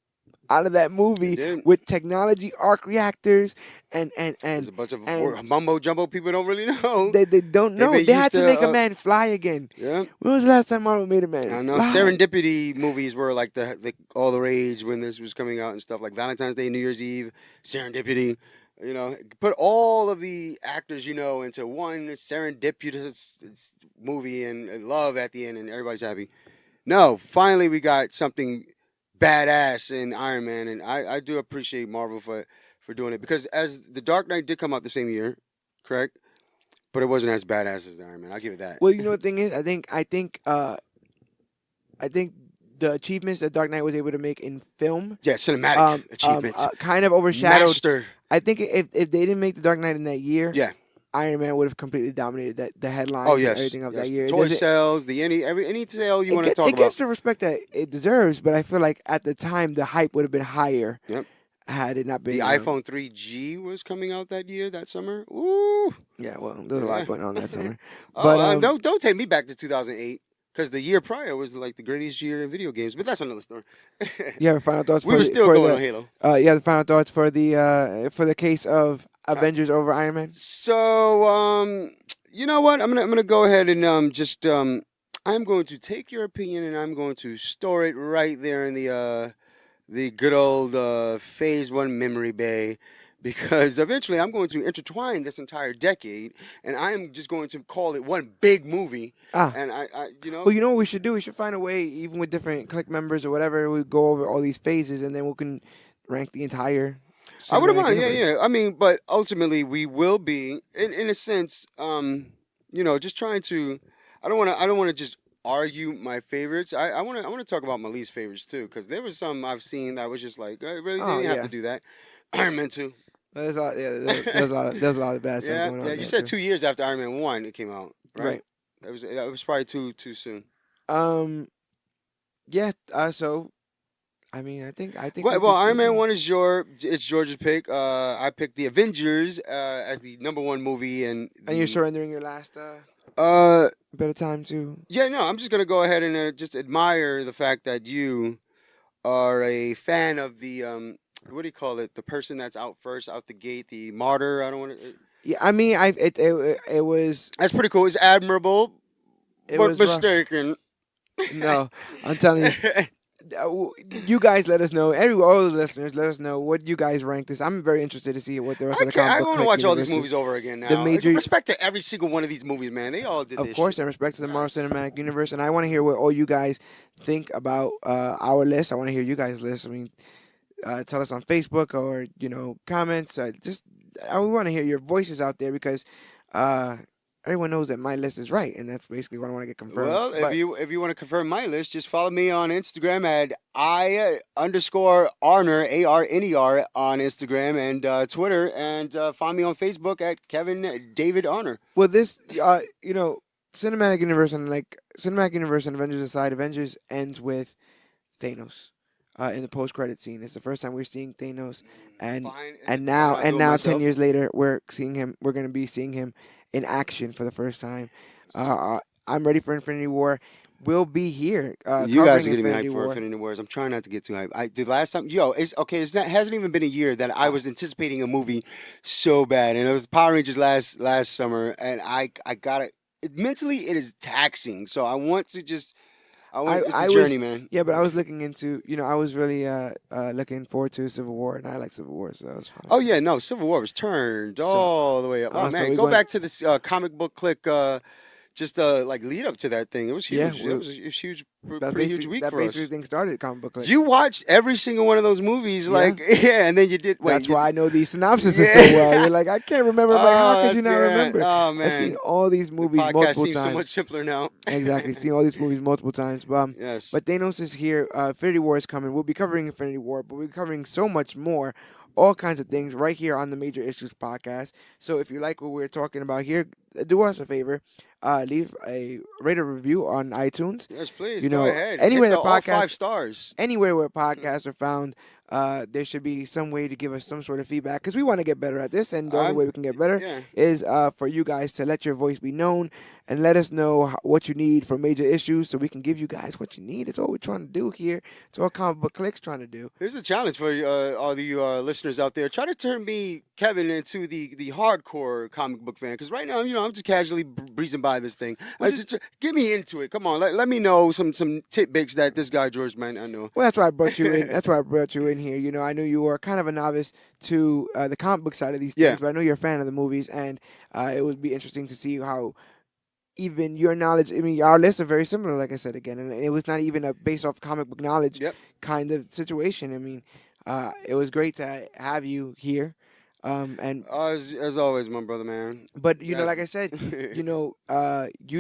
out of that movie with technology, arc reactors, and there's a bunch of mumbo jumbo people don't really know. They don't know. They had to make a man fly again. Yeah. When was the last time Marvel made a man I know. fly? Serendipity movies were like the all the rage when this was coming out and stuff, like Valentine's Day, New Year's Eve, Serendipity. You know, put all of the actors you know into one serendipitous movie and love at the end, and everybody's happy. No, finally we got something badass in Iron Man, and I do appreciate Marvel for doing it, because as The Dark Knight did come out the same year, correct? But it wasn't as badass as the Iron Man. I'll give it that. Well, you know what the thing is, I think the achievements that Dark Knight was able to make in film, cinematic achievements, kind of overshadowed. Master. I think if they didn't make The Dark Knight in that year, yeah, Iron Man would have completely dominated the headlines and everything of that year. Toy sales, any sale you want to talk about. It gets the respect that it deserves, but I feel like at the time the hype would have been higher. Yep. Had it not been the iPhone 3G was coming out that summer. Ooh. Yeah, well, there's a lot going on that summer. But don't take me back to 2008. Because the year prior was like the greatest year in video games, but that's another story. You have final thoughts? We were still going on Halo. You have the final thoughts for the case of Avengers over Iron Man. So you know what? I'm gonna go ahead and I'm going to take your opinion and I'm going to store it right there in the good old Phase 1 memory bay. Because eventually I'm going to intertwine this entire decade, and I am just going to call it one big movie. And I you know. Well, you know what we should do? We should find a way, even with different clique members or whatever, we go over all these phases, and then we can rank the entire. I wouldn't mind, yeah. I mean, but ultimately we will be, in a sense, you know, just trying to. I don't want to just argue my favorites. I want to talk about my least favorites too, because there was some I've seen that was just like, really, they didn't have to do that. Iron Man 2. There's a lot of bad stuff going on. Yeah, you said 2 years after Iron Man 1 it came out, right? It was probably too soon. Yeah. So, I mean, I think. Well, Iron Man 1 is George's pick. I picked the Avengers as the #1 movie, and you're surrendering your last bit of time to. Yeah, no, I'm just gonna go ahead and just admire the fact that you are a fan of the what do you call it? The person that's out first, out the gate, the martyr. I don't want to. Yeah, I mean, it was. That's pretty cool. It's admirable, but mistaken. No, I'm telling you. You guys let us know. All the listeners, let us know what you guys rank this. I'm very interested to see what the rest of the comic book. I want to watch all these movies over again now. Respect to every single one of these movies, man. They all did this. Of course, and respect to the Marvel Cinematic Universe. And I want to hear what all you guys think about our list. I want to hear you guys' list. I mean, tell us on Facebook or comments. We want to hear your voices out there because uh, everyone knows that my list is right, and that's basically what I want to get confirmed. Well, But if you want to confirm my list, just follow me on Instagram at I underscore Arner ARNER on Instagram and Twitter, and find me on Facebook at Kevin David Arner. well, this cinematic universe and Avengers aside, Avengers ends with Thanos. In the post-credit scene, it's the first time we're seeing Thanos, and Fine. and Why now not do and it now myself? 10 years later, we're seeing him. We're going to be seeing him in action for the first time. I'm ready for Infinity War. We'll be here You guys covering are getting me Infinity hyped for War. Infinity Wars. I'm trying not to get too hyped. The last time, it's okay. It's not hasn't even been a year that I was anticipating a movie so bad, and it was Power Rangers last summer, and I got it. Mentally, it is taxing. So I want to just, it's I the journey, was man. Yeah, but I was looking into I was really looking forward to Civil War, and I like Civil War, so that was fine. Oh yeah, no, Civil War was turned So all the way up. Oh so man, we go going. back to this comic book click. Just like lead up to that thing. It was Yeah, huge. It was a huge, that's pretty huge basically week that for us. basically thing started Comic Book Clique. You watched every single one of those movies, Yeah. like yeah, and then you did. Wait, That's you, why I know these synopses so Yeah. well. You're like, I can't remember. I'm like, how Oh, could you not yeah. remember? Oh I've seen man, all these the movies podcast multiple seems so times. much simpler now. Exactly, seen all these movies multiple times. Yes. But Thanos is here. Infinity War is coming. We'll be covering Infinity War, but we'll be covering so much more. All kinds of things right here on the Major Issues podcast. So if you like what we're talking about here, do us a favor. Leave a rate or review on iTunes. Yes, please. You go know, ahead. anywhere Hit the all podcast- 5 stars. Anywhere where podcasts are found, there should be some way to give us some sort of feedback because we want to get better at this, and the only way we can get better Yeah. is for you guys to let your voice be known and let us know what you need for Major Issues so we can give you guys what you need. It's all we're trying to do here. It's all Comic Book Clique's trying to do. Here's a challenge for all the listeners out there. Try to turn me, Kevin, into the hardcore comic book fan. Because right now, I'm just casually breezing by this thing. Just get me into it. Come on, let me know some tidbits that this guy George might not know. Well, that's why I brought you in. That's why I brought you in here. I know you are kind of a novice to the comic book side of these things, Yeah. but I know you're a fan of the movies, and it would be interesting to see how even your knowledge. I mean, our lists are very similar, like I said again, and it was not even a based off comic book knowledge Yep. kind of situation. I mean, it was great to have you here, and As always, my brother, man. but Yes. like I said, you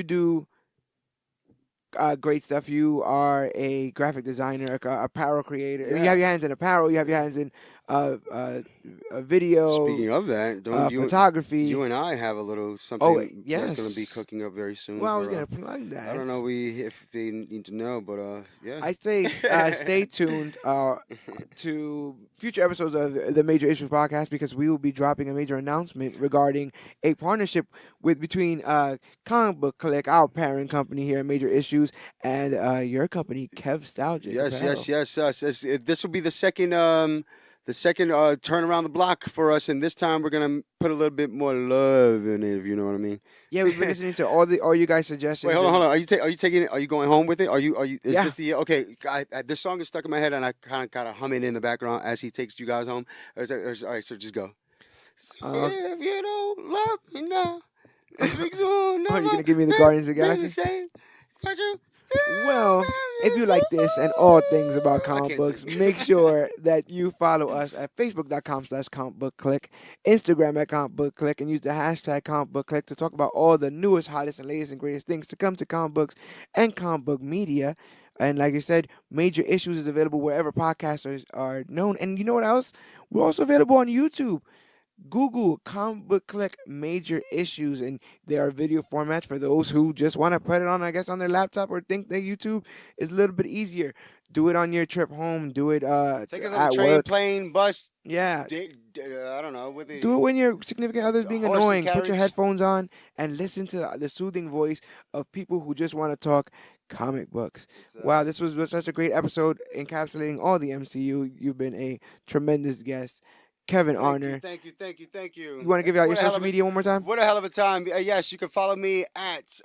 do great stuff. You are a graphic designer, a apparel creator. Yeah. You have your hands in apparel. You have your hands in video, Speaking of that, don't photography. you and I have a little something Oh, that's yes. going to be cooking up very soon. well, I was for, gonna plug that. I don't know if they need to know, but yeah. I say stay tuned to future episodes of the Major Issues podcast because we will be dropping a major announcement regarding a partnership between Comic Book Clique, our parent company here at Major Issues, and your company, Kev Stalgic. Yes. This will be the second turn around the block for us, and this time we're gonna put a little bit more love in it, if you know what I mean. Yeah, we've been listening to all you guys' suggestions. Wait, hold on. Are you taking it? Are you going home with it? Are you? Is Yeah. this the okay? This song is stuck in my head, and I kind of got to hum it in the background as he takes you guys home. All right, so just go. If you don't love me now, Oh, you're gonna give me the Guardians of the Galaxy? Well, if you like this and all things about comic can't books, sing. make sure that you follow us at facebook.com/comicbookclick, Instagram at comicbookclick, and use the hashtag comicbookclick to talk about all the newest, hottest, and latest and greatest things to come to comic books and comic book media. And like I said, Major Issues is available wherever podcasts are known. And you know what else? We're also available on YouTube. Google Comic Book Clique Major Issues, and there are video formats for those who just want to put it on, I guess, on their laptop or think that YouTube is a little bit easier. Do it on your trip home. Do it Take us on at a train, work. plane, bus. Yeah. I don't know. Do it when your significant other is being Horse and annoying. Put your carriage. headphones on and listen to the soothing voice of people who just want to talk comic books. Wow, this was such a great episode encapsulating all the MCU. You've been a tremendous guest. Kevin Arner. Thank you. You want to give out your social media one more time? What a hell of a time. Yes, you can follow me at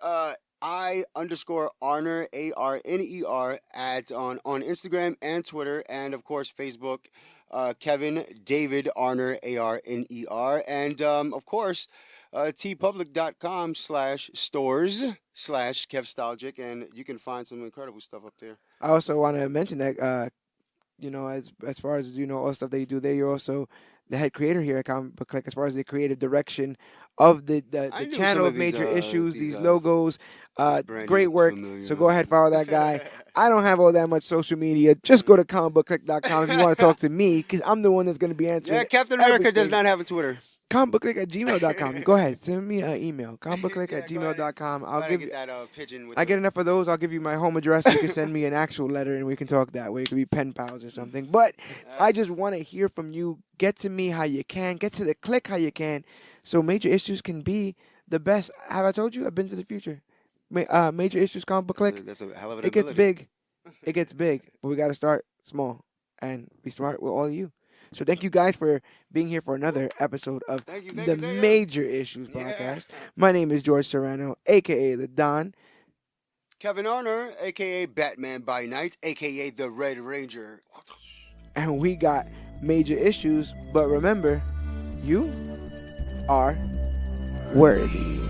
I underscore Arner, ARNER, on Instagram and Twitter, and of course Facebook, Kevin David Arner, ARNER, and of course tpublic.com/stores/KevStalgic, and you can find some incredible stuff up there. I also want to mention that as far as all the stuff that you do there, you're also the head creator here at Comic Book Clique as far as the creative direction of the I knew channel some of of Major Issues, these these logos. branding Great looked work. familiar. So go ahead, follow that guy. I don't have all that much social media. Just go to comicbookclique.com if you want to talk to me, because I'm the one that's going to be answering. Yeah, Captain America does everything. not have a Twitter. comicbookclique@gmail.com. Go ahead, send me an email. comicbookclique@gmail.com. I'll give you. Get that pigeon. With I get enough of those. I'll give you my home address. You can send me an actual letter, and we can talk that way. It could be pen pals or something. But I just want to hear from you. Get to me how you can. Get to the click how you can. So Major Issues can be the best. Have I told you? I've been to the future. Major Issues Comic Book Clique. That's a hell of an It gets ability. big. It gets big. But we got to start small and be smart with all of you. So thank you guys for being here for another episode of the Major Issues podcast. My name is George Serrano, a.k.a. The Don. Kevin Arner, a.k.a. Batman by Night, a.k.a. The Red Ranger. And we got Major Issues. But remember, you are worthy.